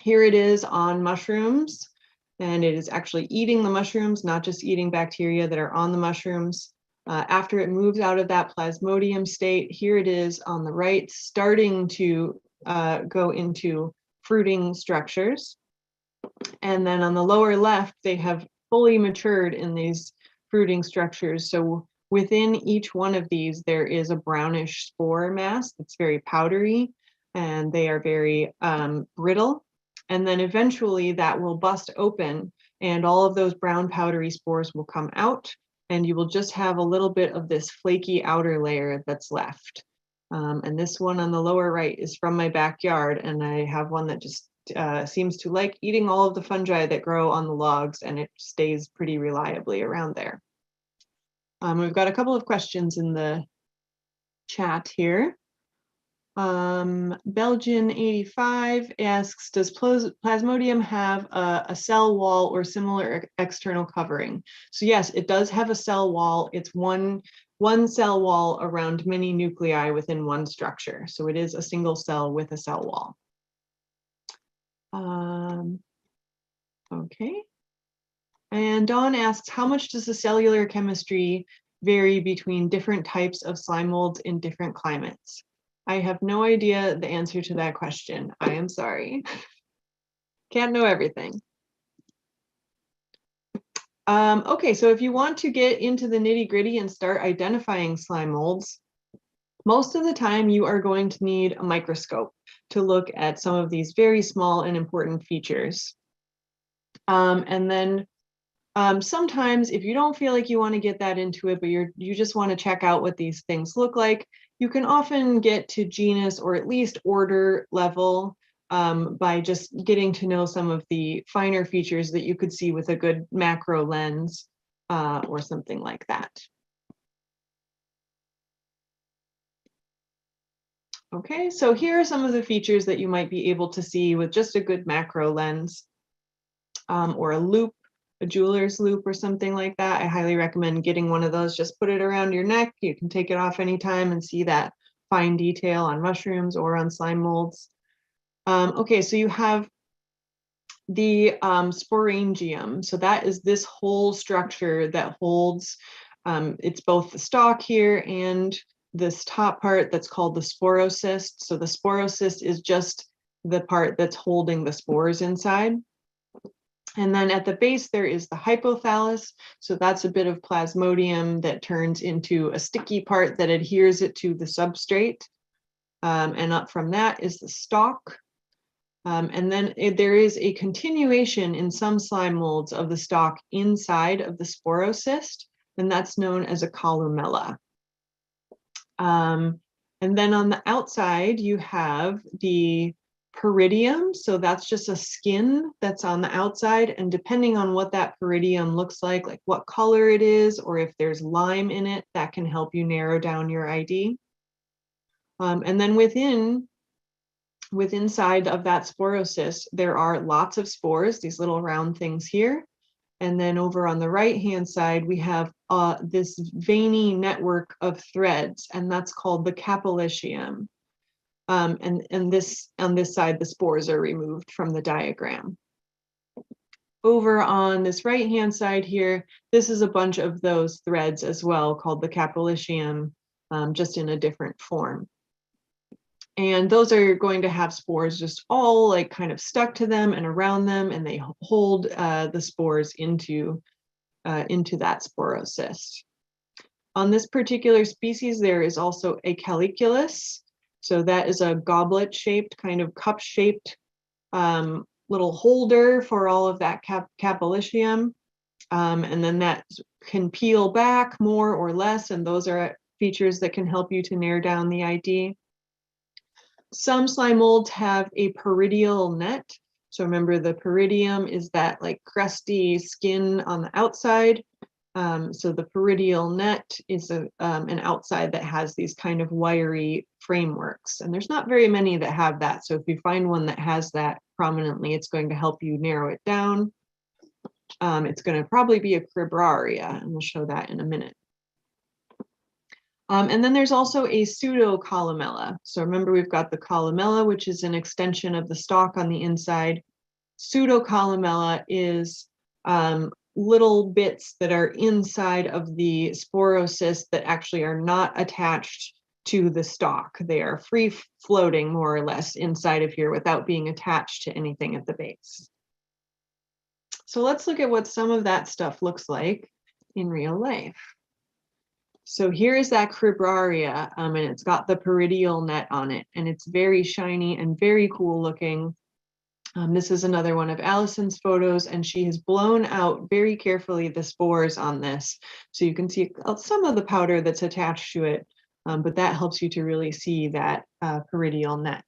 here it is on mushrooms, and it is actually eating the mushrooms, not just eating bacteria that are on the mushrooms. After it moves out of that Plasmodium state, here it is on the right, starting to go into fruiting structures. And then on the lower left, they have fully matured in these fruiting structures. So within each one of these, there is a brownish spore mass that's very powdery, and they are very brittle. And then eventually that will bust open, and all of those brown powdery spores will come out, and you will just have a little bit of this flaky outer layer that's left. And this one on the lower right is from my backyard, and I have one that just seems to like eating all of the fungi that grow on the logs, and it stays pretty reliably around there. We've got a couple of questions in the chat here. Belgian 85 asks, does Plasmodium have a cell wall or similar external covering? So yes, it does have a cell wall. It's one cell wall around many nuclei within one structure. So it is a single cell with a cell wall. Okay. And Dawn asks, how much does the cellular chemistry vary between different types of slime molds in different climates? I have no idea the answer to that question. I am sorry. Can't know everything. Okay, so if you want to get into the nitty-gritty and start identifying slime molds, most of the time you are going to need a microscope to look at some of these very small and important features. And then sometimes if you don't feel like you want to get that into it, but you just want to check out what these things look like, you can often get to genus or at least order level by just getting to know some of the finer features that you could see with a good macro lens or something like that. Okay, so here are some of the features that you might be able to see with just a good macro lens or a loop, a jeweler's loop or something like that. I highly recommend getting one of those. Just put it around your neck. You can take it off anytime and see that fine detail on mushrooms or on slime molds. Okay, so you have the sporangium. So that is this whole structure that holds, it's both the stalk here and this top part that's called the sporocyst. So the sporocyst is just the part that's holding the spores inside. And then at the base, there is the hypothallus. So that's a bit of plasmodium that turns into a sticky part that adheres it to the substrate. And up from that is the stalk. And then there is a continuation in some slime molds of the stalk inside of the sporocyst, and that's known as a columella. And then on the outside, you have the peridium. So that's just a skin that's on the outside. And depending on what that peridium looks like what color it is, or if there's lime in it, that can help you narrow down your ID. And then inside of that sporocyst, there are lots of spores, these little round things here. And then over on the right-hand side, we have this veiny network of threads, and that's called the capillicium. And on this side, the spores are removed from the diagram. Over on this right-hand side here, this is a bunch of those threads as well, called the capillicium, just in a different form. And those are going to have spores just all kind of stuck to them and around them, and they hold the spores into that sporocyst. On this particular species, there is also a caliculus. So that is a goblet-shaped, kind of cup-shaped little holder for all of that capillicium. And then that can peel back more or less, and those are features that can help you to narrow down the ID. Some slime molds have a peridial net. So remember, the peridium is that like crusty skin on the outside. So the peridial net is an outside that has these kind of wiry frameworks. And there's not very many that have that. So if you find one that has that prominently, it's going to help you narrow it down. It's going to probably be a Cribraria, and we'll show that in a minute. And then there's also a pseudocolumella. So remember, we've got the columella, which is an extension of the stalk on the inside. Pseudocolumella is little bits that are inside of the sporocyst that actually are not attached to the stalk. They are free floating more or less inside of here without being attached to anything at the base. So let's look at what some of that stuff looks like in real life. So here is that Cribraria, and it's got the peridial net on it, and it's very shiny and very cool looking. This is another one of Allison's photos, and she has blown out very carefully the spores on this. So you can see some of the powder that's attached to it, but that helps you to really see that peridial net.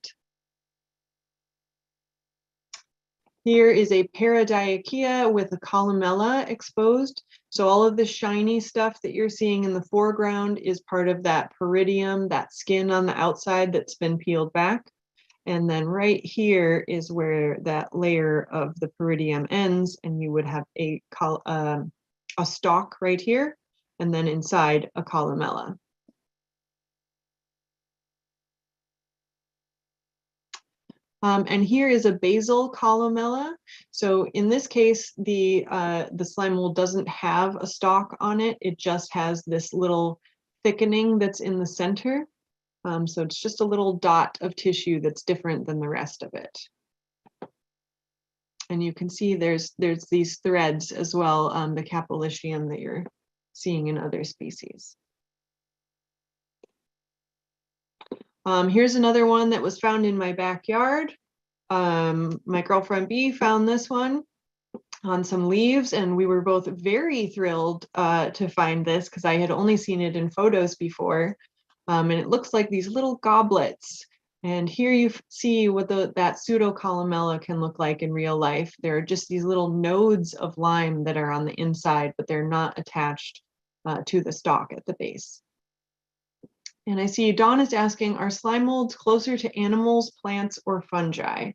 Here is a Paradiachea with a columella exposed. So all of the shiny stuff that you're seeing in the foreground is part of that peridium, that skin on the outside that's been peeled back. And then right here is where that layer of the peridium ends, and you would have a stalk right here, and then inside a columella. And here is a basal columella. So in this case, the slime mold doesn't have a stalk on it. It just has this little thickening that's in the center. So it's just a little dot of tissue that's different than the rest of it. And you can see there's these threads as well, the capillicium that you're seeing in other species. Here's another one that was found in my backyard. My girlfriend B found this one on some leaves, and we were both very thrilled to find this because I had only seen it in photos before. And it looks like these little goblets. And here you see what that pseudocolumella can look like in real life. There are just these little nodes of lime that are on the inside, but they're not attached to the stalk at the base. And I see Dawn is asking, are slime molds closer to animals, plants, or fungi?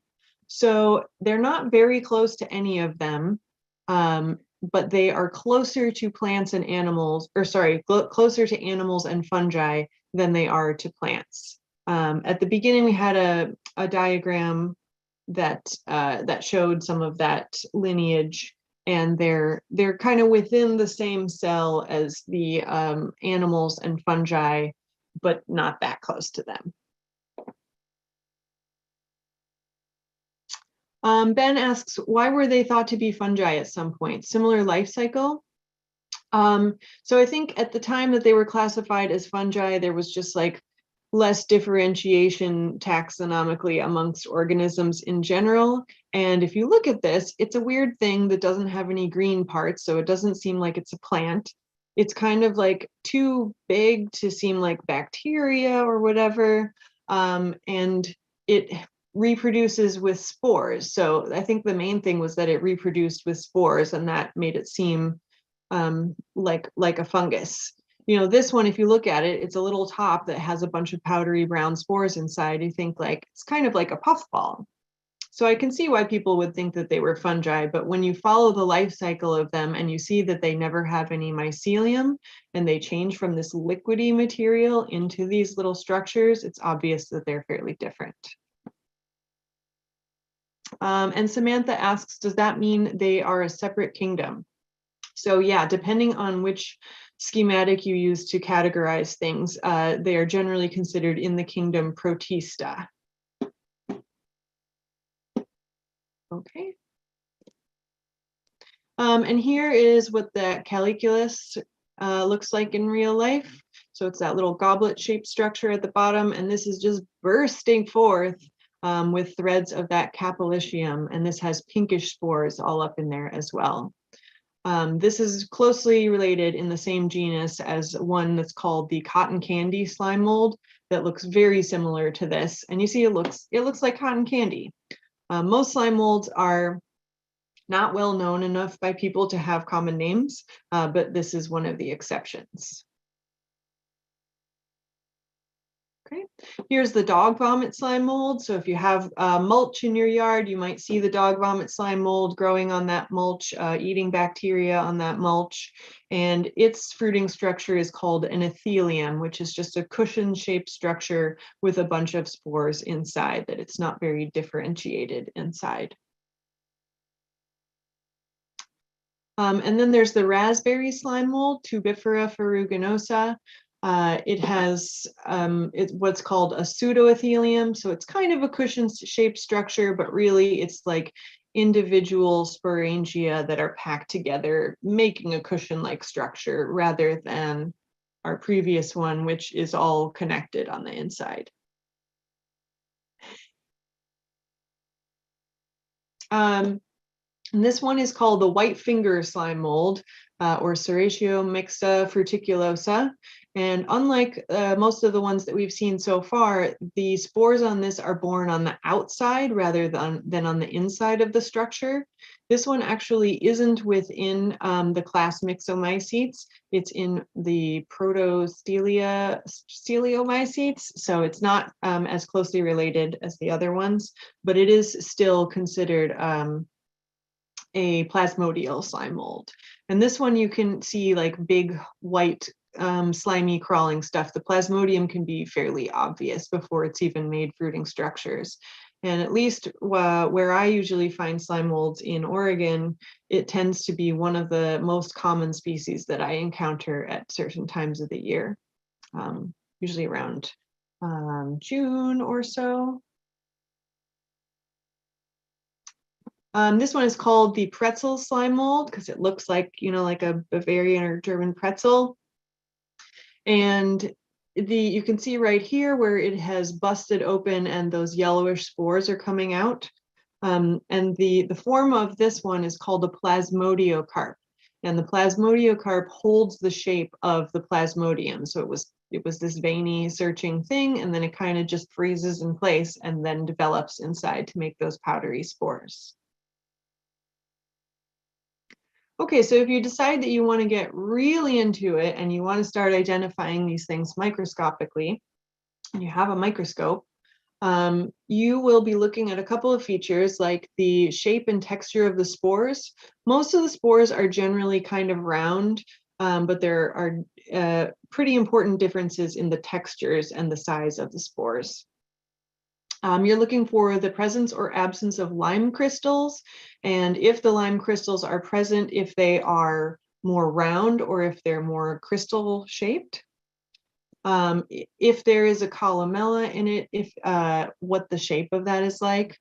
So they're not very close to any of them, but they are closer to plants and animals, or sorry, closer to animals and fungi than they are to plants. At the beginning, we had a diagram that showed some of that lineage, and they're kind of within the same cell as the animals and fungi, but not that close to them. Ben asks, why were they thought to be fungi at some point? Similar life cycle? So I think at the time that they were classified as fungi, there was just like less differentiation taxonomically amongst organisms in general. And if you look at this, it's a weird thing that doesn't have any green parts, so it doesn't seem like it's a plant. It's kind of like too big to seem like bacteria or whatever, and it reproduces with spores. So I think the main thing was that it reproduced with spores, and that made it seem like a fungus. You know, this one, if you look at it, it's a little top that has a bunch of powdery brown spores inside. You think like it's kind of like a puffball. So I can see why people would think that they were fungi, but when you follow the life cycle of them and you see that they never have any mycelium and they change from this liquidy material into these little structures, it's obvious that they're fairly different. And Samantha asks, does that mean they are a separate kingdom? So yeah, depending on which schematic you use to categorize things, they are generally considered in the kingdom Protista. Okay. And here is what the Caliculus looks like in real life. So it's that little goblet-shaped structure at the bottom, and this is just bursting forth with threads of that capillicium, and this has pinkish spores all up in there as well. This is closely related in the same genus as one that's called the cotton candy slime mold that looks very similar to this. And you see it looks like cotton candy. Most slime molds are not well known enough by people to have common names, but this is one of the exceptions. Okay, here's the dog vomit slime mold. So if you have mulch in your yard, you might see the dog vomit slime mold growing on that mulch, eating bacteria on that mulch. And its fruiting structure is called an ethelium, which is just a cushion-shaped structure with a bunch of spores inside, that it's not very differentiated inside. And then there's the raspberry slime mold, Tubifera ferruginosa. It has it's what's called a pseudoethelium. So it's kind of a cushion-shaped structure, but really it's like individual sporangia that are packed together, making a cushion-like structure rather than our previous one, which is all connected on the inside. And this one is called the white finger slime mold, or Serratio mixta fruticulosa. And unlike most of the ones that we've seen so far, the spores on this are born on the outside rather than on the inside of the structure. This one actually isn't within the class Myxomycetes. It's in the Protosteliomycetes, so it's not as closely related as the other ones, but it is still considered a plasmodial slime mold. And this one you can see like big white slimy crawling stuff. The plasmodium can be fairly obvious before it's even made fruiting structures. And at least where I usually find slime molds in Oregon, it tends to be one of the most common species that I encounter at certain times of the year, usually around June or so. This one is called the pretzel slime mold because it looks like, you know, like a Bavarian or German pretzel. And you can see right here where it has busted open and those yellowish spores are coming out. And the form of this one is called a plasmodiocarp. And the plasmodiocarp holds the shape of the plasmodium. So it was this veiny searching thing, and then it kind of just freezes in place and then develops inside to make those powdery spores. Okay, so if you decide that you want to get really into it and you want to start identifying these things microscopically, and you have a microscope, you will be looking at a couple of features like the shape and texture of the spores. Most of the spores are generally kind of round, but there are pretty important differences in the textures and the size of the spores. You're looking for the presence or absence of lime crystals, and if the lime crystals are present, if they are more round or if they're more crystal shaped. If there is a columella in it, what the shape of that is like.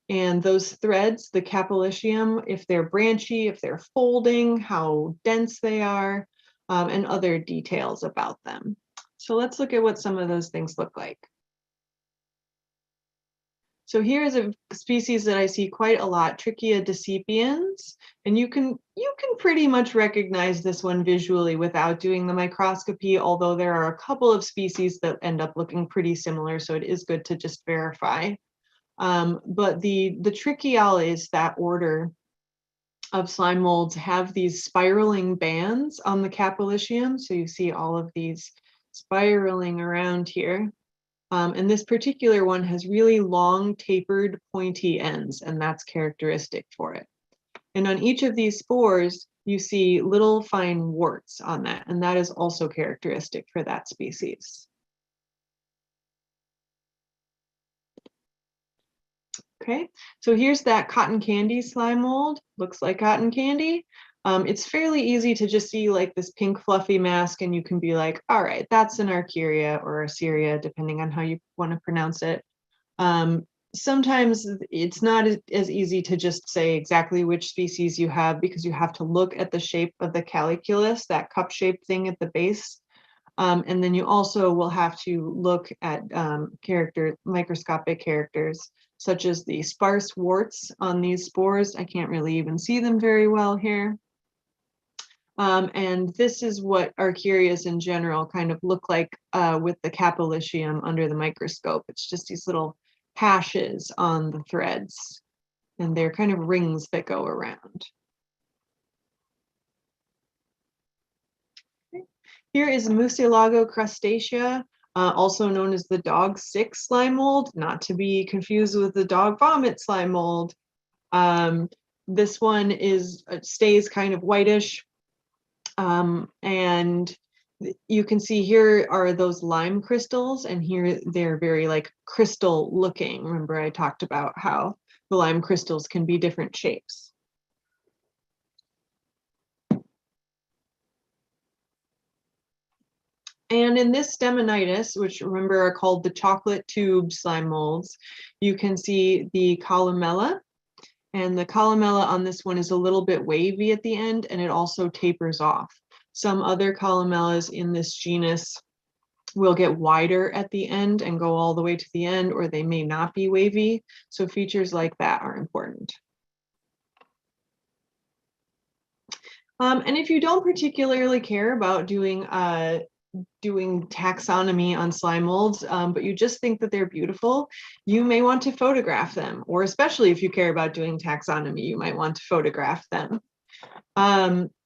And those threads, the capillicium, if they're branchy, if they're folding, how dense they are, and other details about them. So let's look at what some of those things look like. So here is a species that I see quite a lot, Trichia decipiens, and you can pretty much recognize this one visually without doing the microscopy, although there are a couple of species that end up looking pretty similar, so it is good to just verify. But the Trichiales, that order of slime molds, have these spiraling bands on the capillicium, so you see all of these spiraling around here. And this particular one has really long, tapered, pointy ends, and that's characteristic for it. And on each of these spores, you see little fine warts on that, and that is also characteristic for that species. Okay, so here's that cotton candy slime mold. Looks like cotton candy. It's fairly easy to just see like this pink fluffy mask, and you can be like, all right, that's an Archaea or a Syria, depending on how you want to pronounce it. Sometimes it's not as easy to just say exactly which species you have, because you have to look at the shape of the caliculus, that cup-shaped thing at the base. And then you also will have to look at microscopic characters, such as the sparse warts on these spores. I can't really even see them very well here. And this is what Eukaryotes in general kind of look like with the capillicium under the microscope. It's just these little hashes on the threads, and they're kind of rings that go around. Here is Mucilago crustacea, also known as the dog sick slime mold, not to be confused with the dog vomit slime mold. This one stays kind of whitish. And you can see here are those lime crystals, and here they're very like crystal looking. Remember I talked about how the lime crystals can be different shapes. And in this stemonitis, which remember are called the chocolate tube slime molds, you can see the columella. And the columella on this one is a little bit wavy at the end, and it also tapers off. Some other columellas in this genus will get wider at the end and go all the way to the end, or they may not be wavy. So features like that are important. And if you don't particularly care about doing taxonomy on slime molds, but you just think that they're beautiful, you may want to photograph them, or especially if you care about doing taxonomy, you might want to photograph them.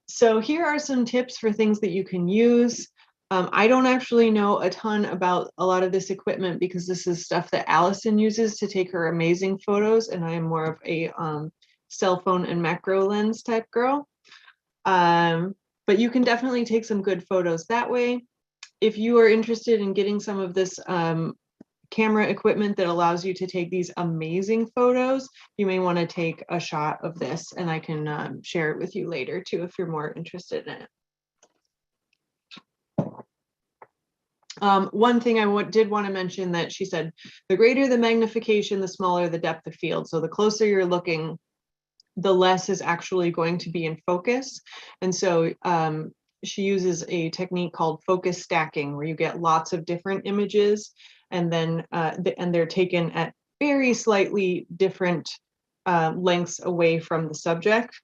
So here are some tips for things that you can use. I don't actually know a ton about a lot of this equipment because this is stuff that Allison uses to take her amazing photos, and I am more of a cell phone and macro lens type girl. But you can definitely take some good photos that way. If you are interested in getting some of this camera equipment that allows you to take these amazing photos, you may want to take a shot of this, and I can share it with you later too if you're more interested in it. One thing I did want to mention that she said, the greater the magnification, the smaller the depth of field. So the closer you're looking, the less is actually going to be in focus. And so she uses a technique called focus stacking, where you get lots of different images, and then and they're taken at very slightly different lengths away from the subject.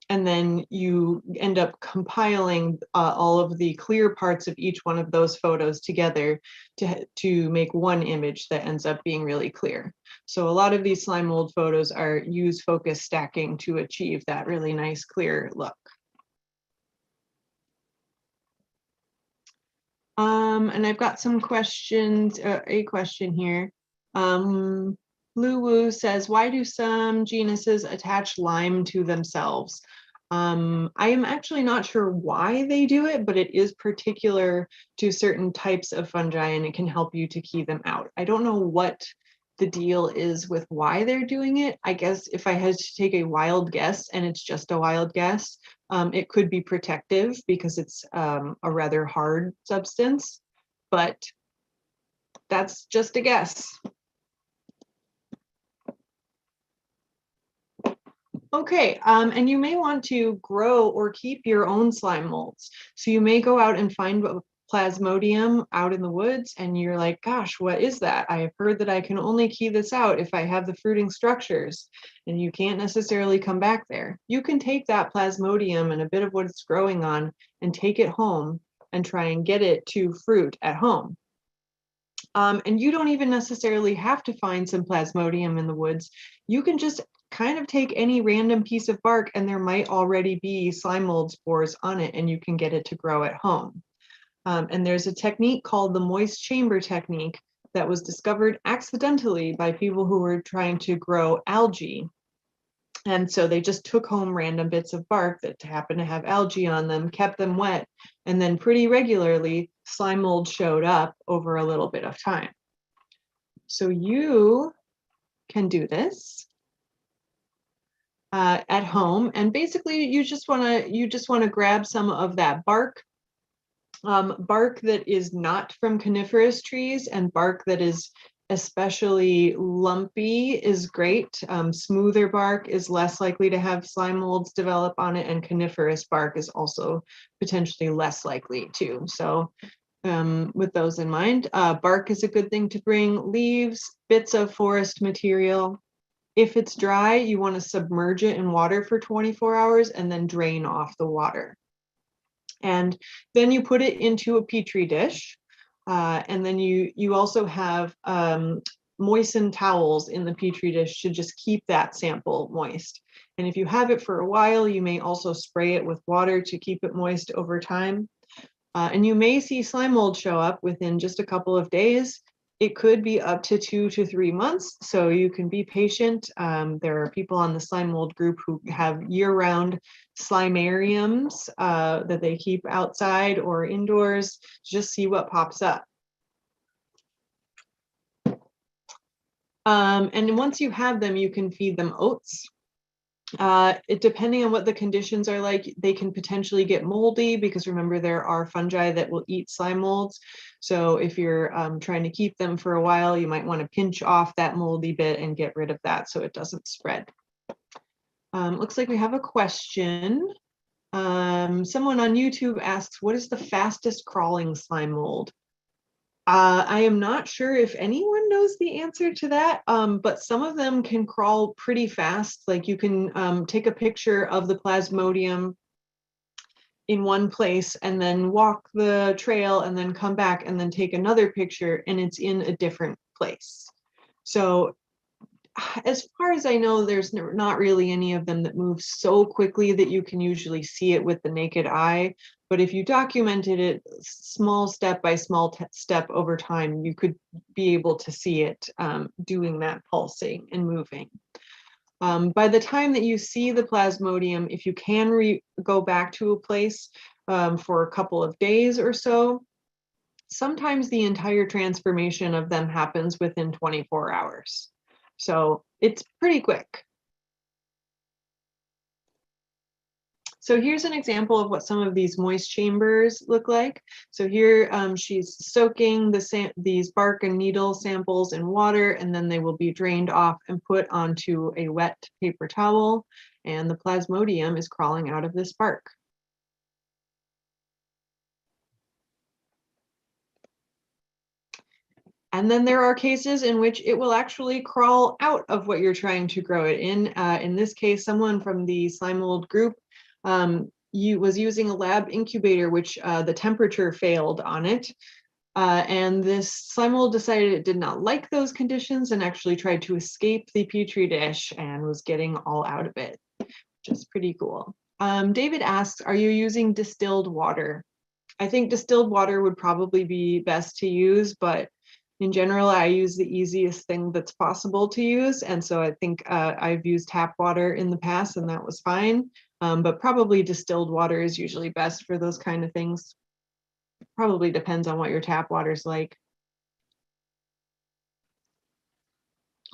And then you end up compiling all of the clear parts of each one of those photos together to make one image that ends up being really clear. So a lot of these slime mold photos use focus stacking to achieve that really nice clear look. And I've got some questions, a question here. Lu Wu says, why do some genuses attach lime to themselves? I am actually not sure why they do it, but it is particular to certain types of fungi, and it can help you to key them out. I don't know what the deal is with why they're doing it. I guess if I had to take a wild guess, and it's just a wild guess, it could be protective because it's a rather hard substance, but that's just a guess. Okay, and you may want to grow or keep your own slime molds. So you may go out and find a Plasmodium out in the woods, and you're like, gosh, what is that? I have heard that I can only key this out if I have the fruiting structures, and you can't necessarily come back there. You can take that Plasmodium and a bit of what it's growing on and take it home and try and get it to fruit at home. And you don't even necessarily have to find some Plasmodium in the woods. You can just kind of take any random piece of bark, and there might already be slime mold spores on it, and you can get it to grow at home. And there's a technique called the moist chamber technique that was discovered accidentally by people who were trying to grow algae. And so they just took home random bits of bark that happened to have algae on them, kept them wet, and then pretty regularly slime mold showed up over a little bit of time. So you can do this at home, and basically you just want to grab some of that bark, bark that is not from coniferous trees, and bark that is especially lumpy is great. Smoother bark is less likely to have slime molds develop on it, and coniferous bark is also potentially less likely to. So with those in mind, bark is a good thing to bring, leaves, bits of forest material. If it's dry, you want to submerge it in water for 24 hours and then drain off the water. And then you put it into a Petri dish. And then you also have moistened towels in the Petri dish to just keep that sample moist. And if you have it for a while, you may also spray it with water to keep it moist over time. And you may see slime mold show up within just a couple of days. It could be up to 2 to 3 months, so you can be patient. There are people on the slime mold group who have year-round slimariums that they keep outside or indoors to just see what pops up. And once you have them, you can feed them oats. Depending on what the conditions are like, they can potentially get moldy, because remember, there are fungi that will eat slime molds. So if you're trying to keep them for a while, you might want to pinch off that moldy bit and get rid of that so it doesn't spread. Looks like we have a question. Someone on YouTube asks, what is the fastest crawling slime mold? I am not sure if anyone knows the answer to that, but some of them can crawl pretty fast. Like you can take a picture of the Plasmodium in one place and then walk the trail and then come back and then take another picture and it's in a different place. So as far as I know, there's not really any of them that move so quickly that you can usually see it with the naked eye. But if you documented it small step by small step over time, you could be able to see it doing that pulsing and moving. By the time that you see the Plasmodium, if you can go back to a place for a couple of days or so, sometimes the entire transformation of them happens within 24 hours. So it's pretty quick. So here's an example of what some of these moist chambers look like. So here she's soaking these bark and needle samples in water, and then they will be drained off and put onto a wet paper towel. And the Plasmodium is crawling out of this bark. And then there are cases in which it will actually crawl out of what you're trying to grow it in. In this case, someone from the slime mold group was using a lab incubator, which the temperature failed on it. And this slime mold decided it did not like those conditions and actually tried to escape the Petri dish and was getting all out of it, which is pretty cool. David asks, are you using distilled water? I think distilled water would probably be best to use, but in general, I use the easiest thing that's possible to use. And so I think I've used tap water in the past and that was fine. But probably distilled water is usually best for those kind of things. Probably depends on what your tap water's like.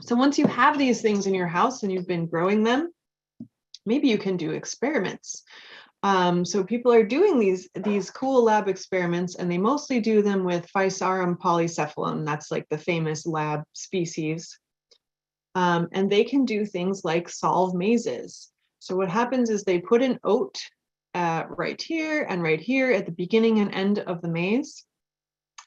So once you have these things in your house and you've been growing them, maybe you can do experiments. So people are doing these cool lab experiments, and they mostly do them with Physarum polycephalum. That's like the famous lab species. And they can do things like solve mazes. So what happens is they put an oat right here and right here at the beginning and end of the maze.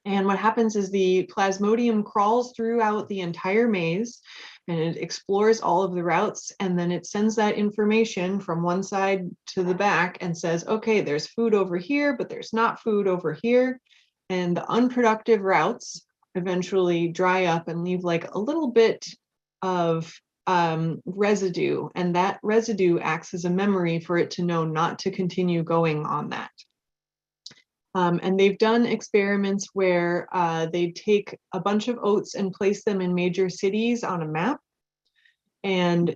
And what happens is the Plasmodium crawls throughout the entire maze and it explores all of the routes, and then it sends that information from one side to the back and says, okay, there's food over here, but there's not food over here. And the unproductive routes eventually dry up and leave like a little bit of residue, and that residue acts as a memory for it to know not to continue going on that. And they've done experiments where they take a bunch of oats and place them in major cities on a map. And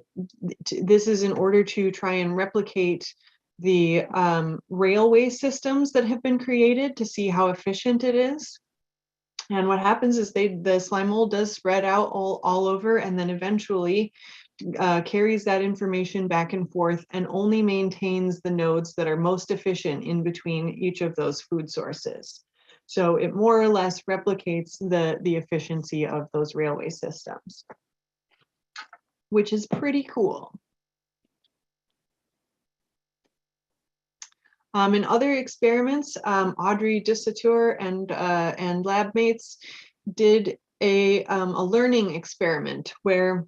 this is in order to try and replicate the railway systems that have been created to see how efficient it is. And what happens is the slime mold does spread out all over, and then eventually carries that information back and forth and only maintains the nodes that are most efficient in between each of those food sources. So it more or less replicates the efficiency of those railway systems, which is pretty cool. In other experiments, Audrey Dissautour and lab mates did a learning experiment where,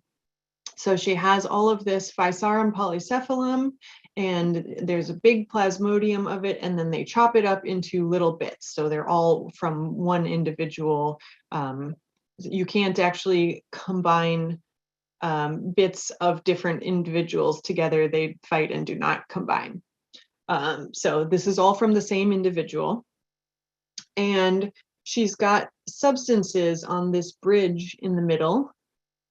so she has all of this Physarum polycephalum, and there's a big plasmodium of it, and then they chop it up into little bits. So they're all from one individual. You can't actually combine bits of different individuals together. They fight and do not combine. So this is all from the same individual. And she's got substances on this bridge in the middle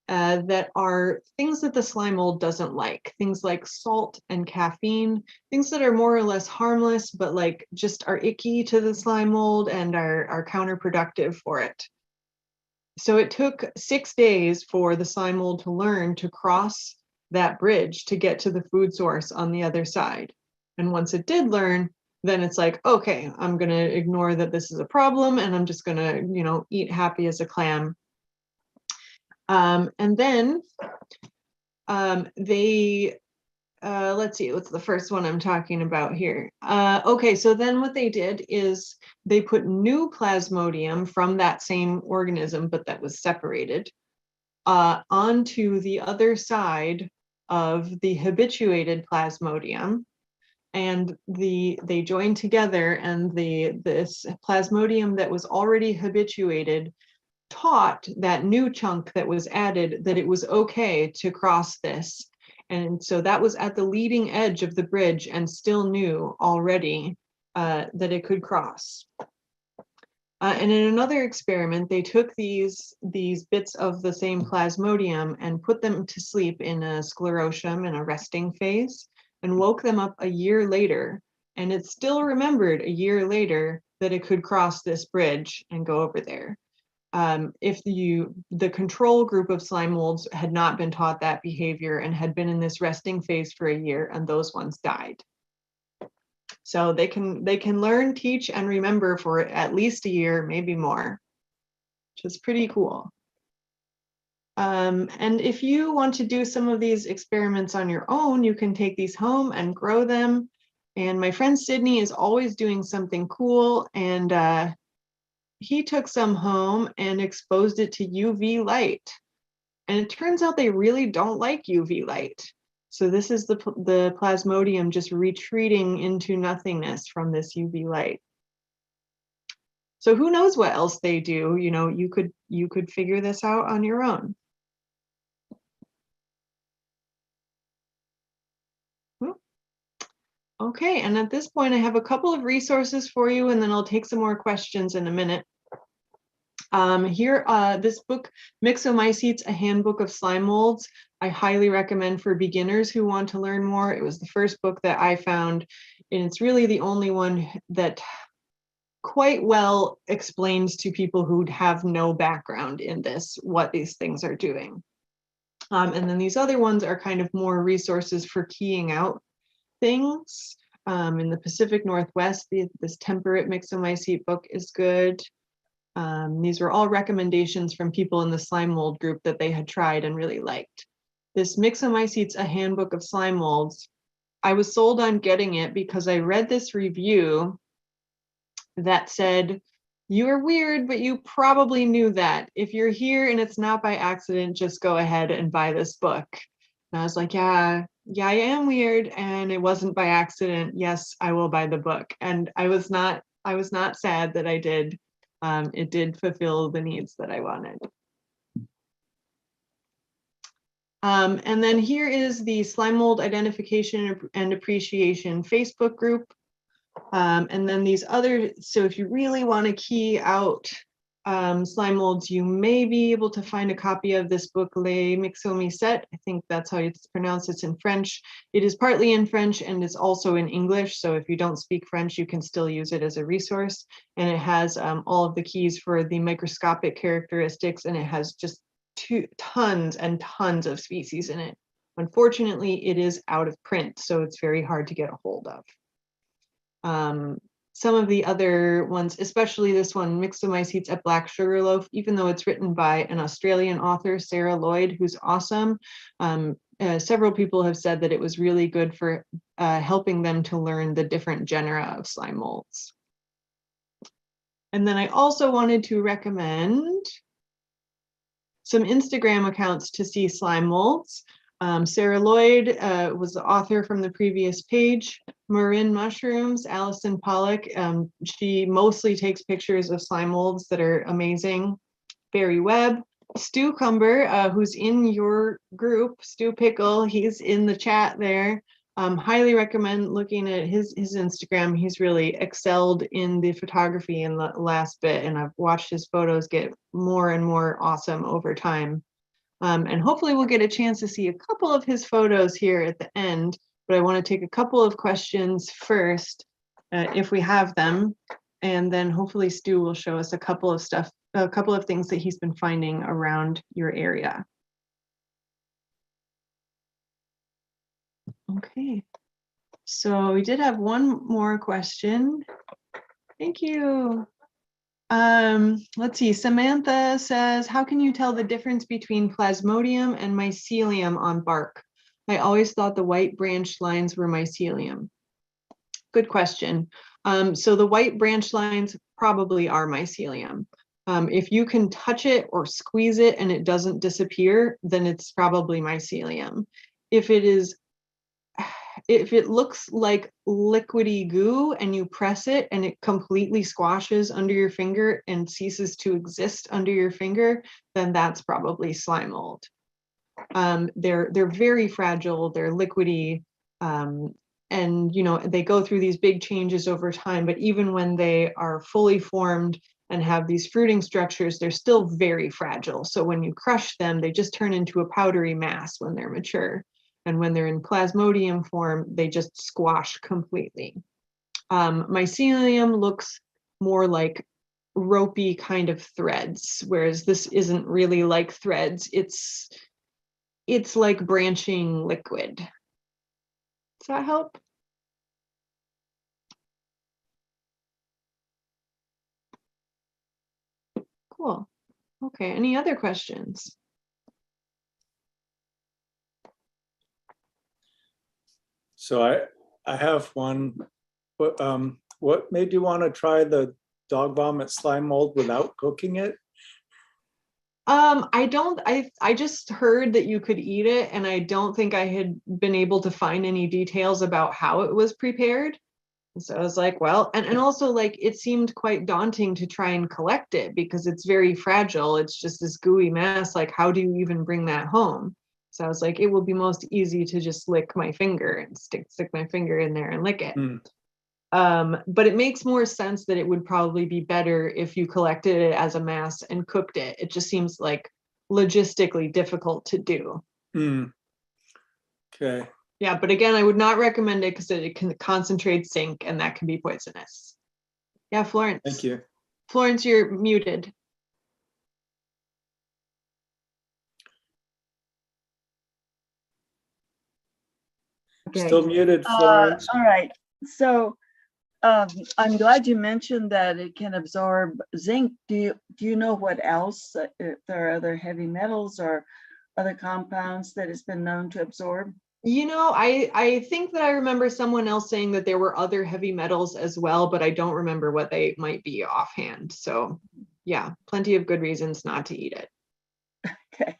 that are things that the slime mold doesn't like. Things like salt and caffeine, things that are more or less harmless, but like just are icky to the slime mold and are counterproductive for it. So it took 6 days for the slime mold to learn to cross that bridge to get to the food source on the other side. And once it did learn, then it's like, okay, I'm gonna ignore that this is a problem and I'm just gonna, eat happy as a clam. And then let's see, what's the first one I'm talking about here? Okay, so then what they did is they put new Plasmodium from that same organism, but that was separated, onto the other side of the habituated Plasmodium. And they joined together, and this Plasmodium that was already habituated taught that new chunk that was added that it was okay to cross this. And so that was at the leading edge of the bridge and still knew already that it could cross. And in another experiment, they took these bits of the same Plasmodium and put them to sleep in a sclerosum, in a resting phase, and woke them up a year later. And it still remembered a year later that it could cross this bridge and go over there. If the control group of slime molds had not been taught that behavior and had been in this resting phase for a year, and those ones died. So they can learn, teach, and remember for at least a year, maybe more, which is pretty cool. And if you want to do some of these experiments on your own, you can take these home and grow them. And my friend Sydney is always doing something cool, and he took some home and exposed it to UV light. And it turns out they really don't like UV light. So this is the Plasmodium just retreating into nothingness from this UV light. So who knows what else they do? You could figure this out on your own. Okay, and at this point I have a couple of resources for you, and then I'll take some more questions in a minute. This book, Myxomycetes, A Handbook of Slime Molds, I highly recommend for beginners who want to learn more. It was the first book that I found, and it's really the only one that quite well explains to people who have no background in this what these things are doing. And then these other ones are kind of more resources for keying out things. In the Pacific Northwest, this temperate Myxomycete book is good. These were all recommendations from people in the slime mold group that they had tried and really liked. This Myxomycetes, A Handbook of Slime Molds, I was sold on getting it because I read this review that said, "You are weird, but you probably knew that. If you're here and it's not by accident, just go ahead and buy this book." And I was like, yeah, I am weird, and it wasn't by accident. Yes, I will buy the book. And I was not sad that I did. It did fulfill the needs that I wanted. And then here is the Slime Mold Identification and Appreciation Facebook group. And then these other, so if you really want to key out slime molds, you may be able to find a copy of this book, Les Myxomycetes. I think that's how it's pronounced. It's in French. It is partly in French and it's also in English. So if you don't speak French, you can still use it as a resource. And it has all of the keys for the microscopic characteristics, and it has just tons and tons of species in it. Unfortunately, it is out of print, so it's very hard to get a hold of. Some of the other ones, especially this one, Myxomycetes at Black Sugarloaf, even though it's written by an Australian author, Sarah Lloyd, who's awesome, several people have said that it was really good for helping them to learn the different genera of slime molds. And then I also wanted to recommend some Instagram accounts to see slime molds. Sarah Lloyd was the author from the previous page. Marin Mushrooms, Allison Pollock. She mostly takes pictures of slime molds that are amazing. Barry Webb. Stu Cumber, who's in your group, Stu Pickle, he's in the chat there. Highly recommend looking at his Instagram. He's really excelled in the photography in the last bit, and I've watched his photos get more and more awesome over time. And hopefully we'll get a chance to see a couple of his photos here at the end, but I want to take a couple of questions first, if we have them, and then hopefully Stu will show us a couple of things that he's been finding around your area. Okay, so we did have one more question. Thank you. Let's see, Samantha says, how can you tell the difference between Plasmodium and mycelium on bark? I always thought the white branch lines were mycelium. Good question. So the white branch lines probably are mycelium. If you can touch it or squeeze it and it doesn't disappear, then it's probably mycelium. If it looks like liquidy goo and you press it and it completely squashes under your finger and ceases to exist under your finger, then that's probably slime mold. They're very fragile, they're liquidy, and they go through these big changes over time, but even when they are fully formed and have these fruiting structures, they're still very fragile. So when you crush them, they just turn into a powdery mass when they're mature. And when they're in Plasmodium form, they just squash completely. Mycelium looks more like ropey kind of threads, whereas this isn't really like threads. It's like branching liquid. Does that help? Cool. Okay, any other questions? So I have one. What made you want to try the dog vomit slime mold without cooking it? I just heard that you could eat it, and I don't think I had been able to find any details about how it was prepared. So I was like, well, and also like it seemed quite daunting to try and collect it because it's very fragile. It's just this gooey mass. Like, how do you even bring that home? So I was like, it will be most easy to just lick my finger and stick my finger in there and lick it. But it makes more sense that it would probably be better if you collected it as a mass and cooked it. It just seems like logistically difficult to do. Okay. Yeah, but again, I would not recommend it because it can concentrate zinc and that can be poisonous. Yeah, Florence. Thank you. Florence, you're muted. Okay. Still muted, Florence. All right. So I'm glad you mentioned that it can absorb zinc. Do you know what else, if there are other heavy metals or other compounds that it's been known to absorb? I think that I remember someone else saying that there were other heavy metals as well, but I don't remember what they might be offhand. So yeah, plenty of good reasons not to eat it. Okay.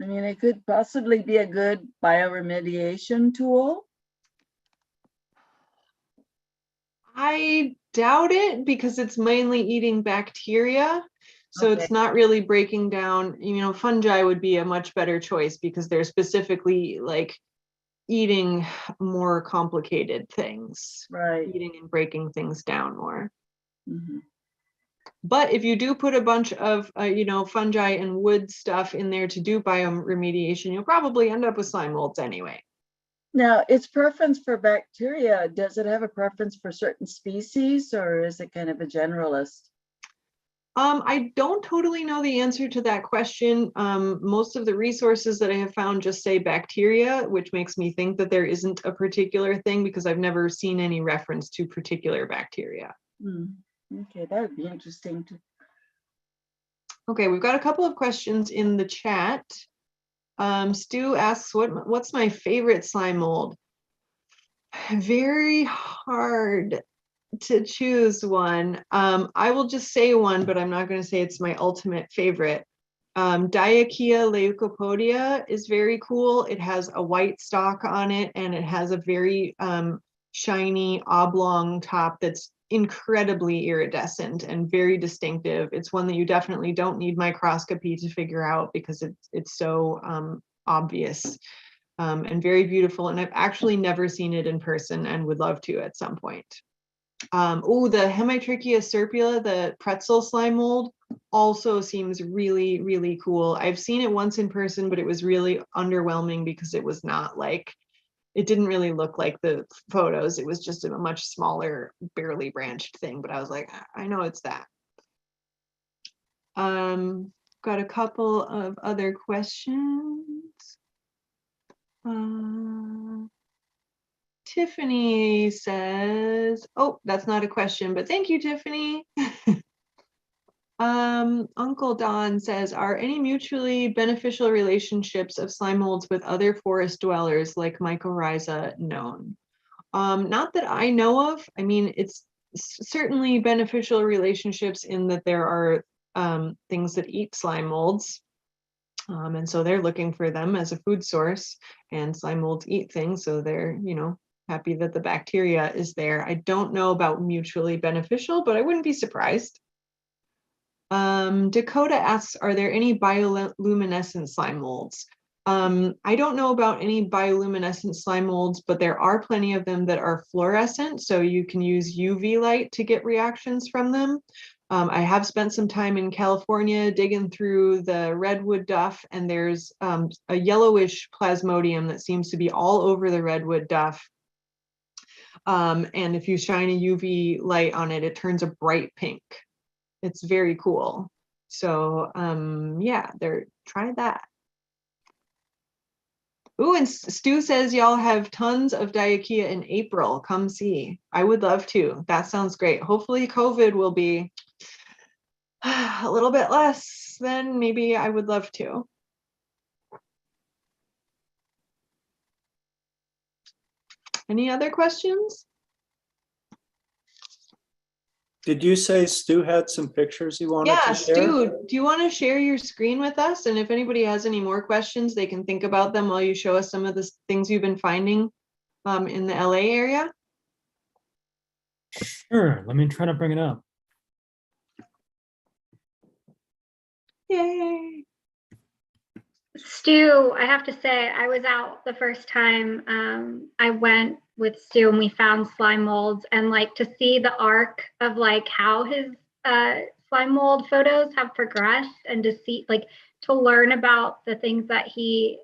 I mean, it could possibly be a good bioremediation tool. I doubt it because it's mainly eating bacteria. So Okay. It's not really breaking down, fungi would be a much better choice because they're specifically like eating more complicated things, Right. eating and breaking things down more. Mm-hmm. But if you do put a bunch of, fungi and wood stuff in there to do bioremediation, you'll probably end up with slime molds anyway. Now, its preference for bacteria, does it have a preference for certain species or is it kind of a generalist? I don't totally know the answer to that question. Most of the resources that I have found just say bacteria, which makes me think that there isn't a particular thing because I've never seen any reference to particular bacteria. Okay, that would be interesting to. Okay, we've got a couple of questions in the chat. Stu asks, what's my favorite slime mold? Very hard to choose one. I will just say one, but I'm not going to say it's my ultimate favorite. Diachea leucopodia is very cool. It has a white stalk on it, and it has a very shiny oblong top that's incredibly iridescent and very distinctive. It's one that you definitely don't need microscopy to figure out because it's so obvious and very beautiful. And I've actually never seen it in person and would love to at some point. Oh, the Hemitrichia serpula, the pretzel slime mold, also seems really, really cool. I've seen it once in person, but it was really underwhelming because it was not like, it didn't really look like the photos. It was just a much smaller, barely branched thing, but I was like, I know it's that. Got a couple of other questions. Tiffany says, oh, that's not a question, but thank you, Tiffany. Uncle Don says, are any mutually beneficial relationships of slime molds with other forest dwellers like mycorrhiza known? Not that I know of. I mean, it's certainly beneficial relationships in that there are things that eat slime molds. And so they're looking for them as a food source, and slime molds eat things. So they're, you know, happy that the bacteria is there. I don't know about mutually beneficial, but I wouldn't be surprised. Dakota asks, are there any bioluminescent slime molds? I don't know about any bioluminescent slime molds, but there are plenty of them that are fluorescent. So you can use UV light to get reactions from them. I have spent some time in California digging through the redwood duff, and there's a yellowish plasmodium that seems to be all over the redwood duff. And if you shine a UV light on it, it turns a bright pink. It's very cool. So yeah, try that. Ooh, and Stu says y'all have tons of Diachea in April. Come see. I would love to. That sounds great. Hopefully COVID will be a little bit less, then maybe I would love to. Any other questions? Did you say Stu had some pictures he wanted to share? Stu, do you want to share your screen with us? And if anybody has any more questions, they can think about them while you show us some of the things you've been finding in the LA area. Sure, let me try to bring it up. Yay. Stu, I have to say, I was out the first time I went with Stu and we found slime molds, and like to see the arc of like how his slime mold photos have progressed, and to see like to learn about the things that he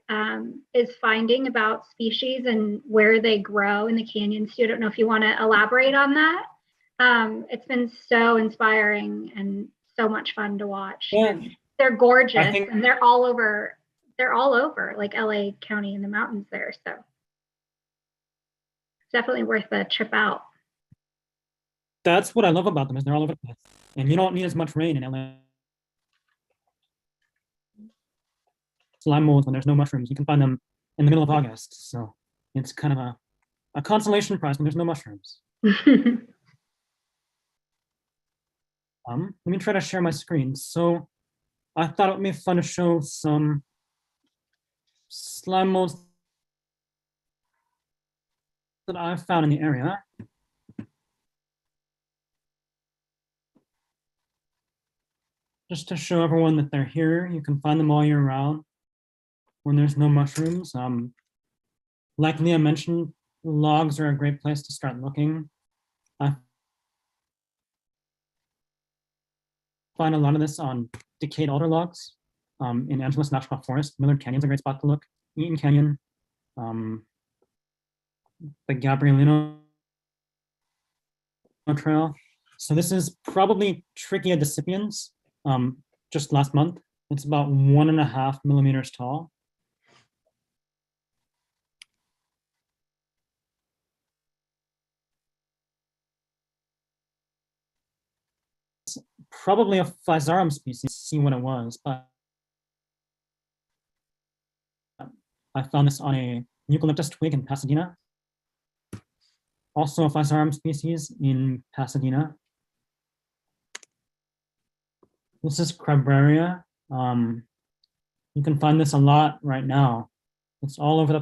is finding about species and where they grow in the canyons. Stu, I don't know if you want to elaborate on that. It's been so inspiring and so much fun to watch. Yeah. They're gorgeous and they're all over like LA County and the mountains there. So it's definitely worth a trip out. That's what I love about them, is they're all over the place. And you don't need as much rain in LA. Slime molds, when there's no mushrooms, you can find them in the middle of August. So it's kind of a consolation prize when there's no mushrooms. Let me try to share my screen. So I thought it would be fun to show some slime molds that I've found in the area. Just to show everyone that they're here. You can find them all year round when there's no mushrooms. Like Leah mentioned, logs are a great place to start looking. I find a lot of this on decayed alder logs in Angeles National Forest. Millard Canyon's a great spot to look. Eaton Canyon, the Gabrielino Trail. So this is probably Trichia decipiens, just last month. It's about 1.5 millimeters tall. It's probably a Physarum species, see what it was, but I found this on a eucalyptus twig in Pasadena. Also a Physarum species in Pasadena. This is Crabraria. You can find this a lot right now. It's all over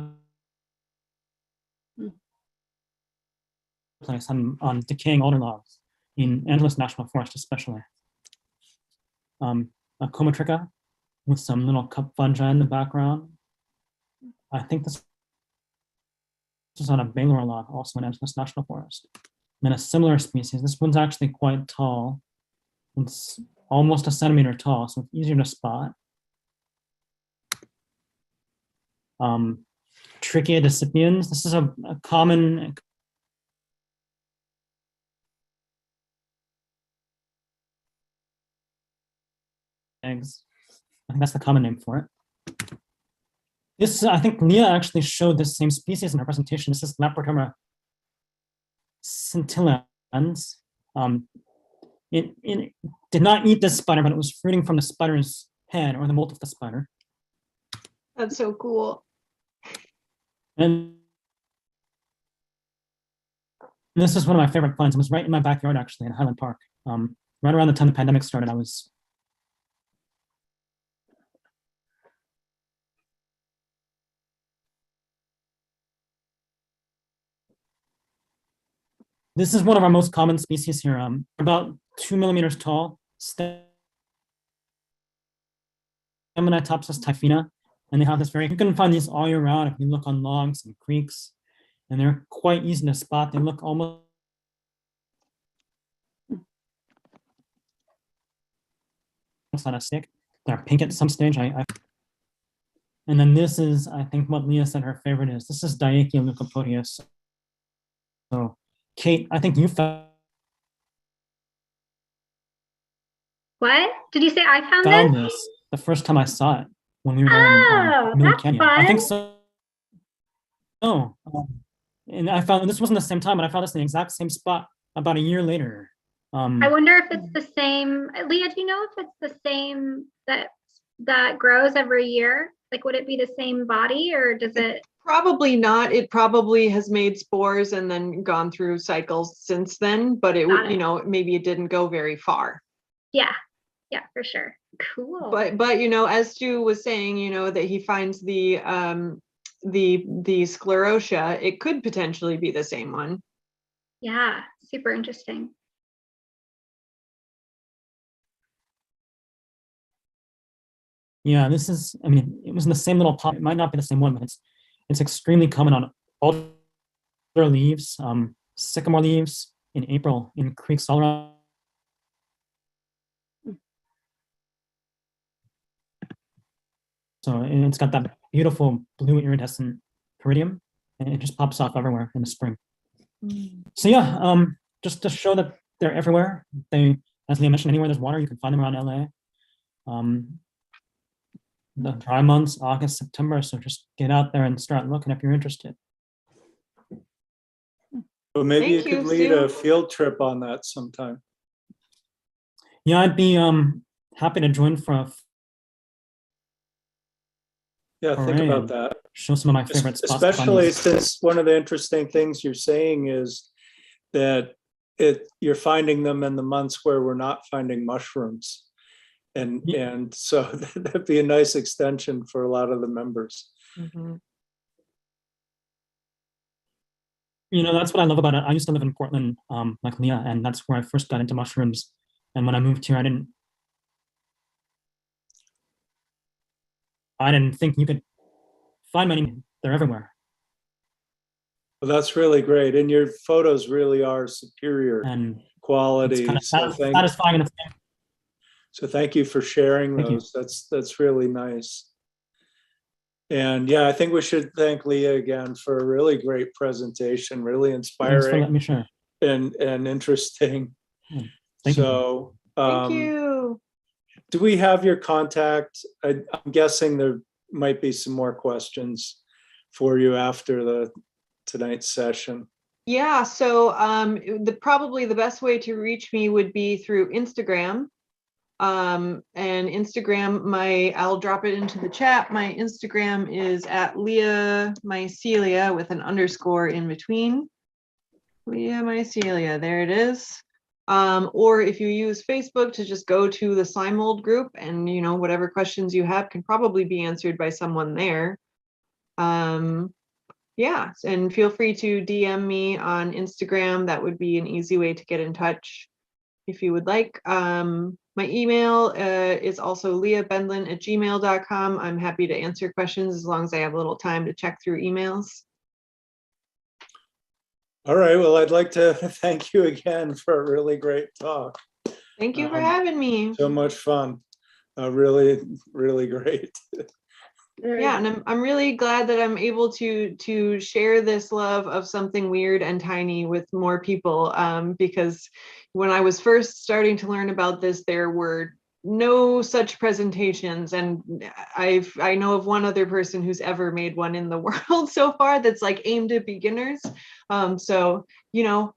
the place on decaying alder logs in Angeles National Forest, especially. A Comatrica with some little cup fungi in the background. I think this is on a Baylor log, also in Angeles National Forest. And a similar species. This one's actually quite tall. It's almost a centimeter tall, so it's easier to spot. Trichia decipiens. This is a common eggs. I think that's the common name for it. This, I think Leah actually showed this same species in her presentation. This is Lamprederma scintillans. It did not eat this spider, but it was fruiting from the spider's head or the molt of the spider. That's so cool. And this is one of my favorite plants. It was right in my backyard, actually, in Highland Park. Right around the time the pandemic started, This is one of our most common species here, about 2 millimeters tall, Staminatopsis typhina, and they have this you can find these all year round if you look on logs and creeks, and they're quite easy to spot. They look almost on a stick. They're pink at some stage. And then this is, I think, what Leah said her favorite is. This is Diachia leucopodius. So, Kate, I think you found What? Did you say I found this? this the first time I saw it when we were Oh, in Miller that's Canyon. fun. I think so. Oh, and I found this wasn't the same time, but I found this in the exact same spot about a year later. I wonder if it's the same. Leah, do you know if it's the same that grows every year? Like, would it be the same body, or does it? Probably not. It probably has made spores and then gone through cycles since then, but it would, maybe it didn't go very far. Yeah, for sure. Cool. But as Stu was saying, that he finds the sclerotia, it could potentially be the same one. Yeah, super interesting. Yeah, this is, it was in the same little pot. It might not be the same one, but it's extremely common on alder leaves, sycamore leaves in April in creeks all around. So it's got that beautiful blue iridescent peridium, and it just pops off everywhere in the spring. So yeah, just to show that they're everywhere. As Leah mentioned, anywhere there's water, you can find them around LA. The dry months, August, September. So just get out there and start looking if you're interested. Well, maybe you Thank could you, lead a Stu. field trip on that sometime. Yeah, I'd be happy to join for Yeah, think Hooray. about that. show some of my favorite spots. to find Especially these. since one of the interesting things you're saying is that you're finding them in the months where we're not finding mushrooms. And so that'd be a nice extension for a lot of the members. Mm-hmm. That's what I love about it. I used to live in Portland, like Leah, and that's where I first got into mushrooms. And when I moved here, I didn't think you could find many. They're everywhere. Well, that's really great. And your photos really are superior And quality. it's kind of So satisfying. In a so thank you for sharing Thank you. those. That's really nice. And yeah, I think we should thank Leah again for a really great presentation, really Thanks for letting inspiring me share. and interesting. Thank you. So Thank you. do we have your contact? I'm guessing there might be some more questions for you after tonight's session. Yeah, so probably the best way to reach me would be through Instagram. And Instagram, I'll drop it into the chat. My Instagram is at Leah Mycelia with an underscore in between. Leah Mycelia, there it is. Or if you use Facebook, to just go to the slime mold group, and whatever questions you have can probably be answered by someone there. Yeah, and feel free to DM me on Instagram. That would be an easy way to get in touch if you would like. My email is also leahbendlin@gmail.com. I'm happy to answer questions as long as I have a little time to check through emails. All right, well, I'd like to thank you again for a really great talk. Thank you for having me. So much fun. Really, really great. Yeah, and I'm really glad that I'm able to share this love of something weird and tiny with more people, because when I was first starting to learn about this, there were no such presentations, and I know of one other person who's ever made one in the world so far that's like aimed at beginners. So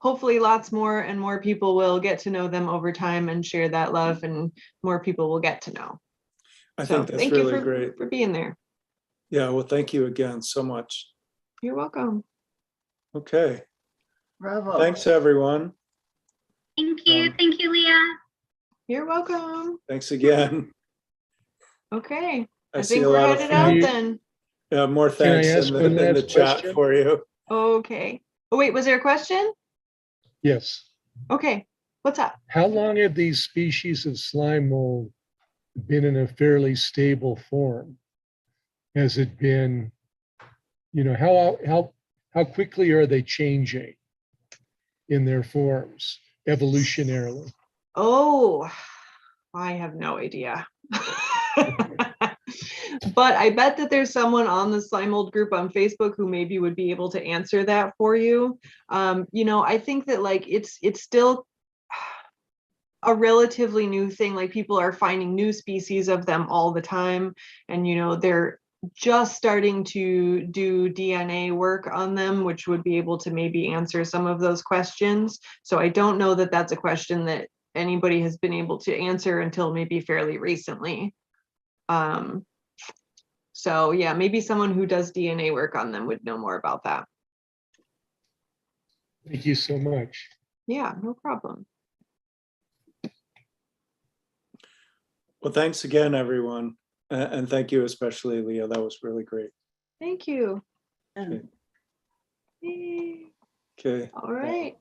hopefully lots more and more people will get to know them over time and share that love, and more people will get to know. I think that's thank really you great. for being there. Yeah, well, thank you again so much. You're welcome. Okay. Bravo. Thanks, everyone. Thank you. Thank you, Leah. You're welcome. Thanks again. Okay. I think see a we're lot of headed out fun. then. Yeah, more Can I thanks ask in one the last chat question? for you. Okay. Oh, wait, was there a question? Yes. Okay. What's up? How long have these species of slime mold been in a fairly stable form? Has it been, how quickly are they changing in their forms evolutionarily? Oh, I have no idea. But I bet that there's someone on the slime mold group on Facebook who maybe would be able to answer that for you. I think that it's still a relatively new thing. Like, people are finding new species of them all the time, and they're just starting to do DNA work on them, which would be able to maybe answer some of those questions. So I don't know that that's a question that anybody has been able to answer until maybe fairly recently. So yeah, maybe someone who does DNA work on them would know more about that. Thank you so much. Yeah, no problem. Well, thanks again, everyone. And thank you especially, Leah. That was really great. Thank you. Okay. Yay. Okay. All right.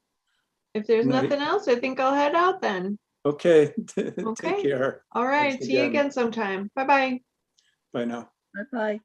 If there's Night. nothing else, I think I'll head out then. Okay. Okay. Take care. All right. Thanks See you again. again sometime. Bye-bye. Bye now. Bye-bye.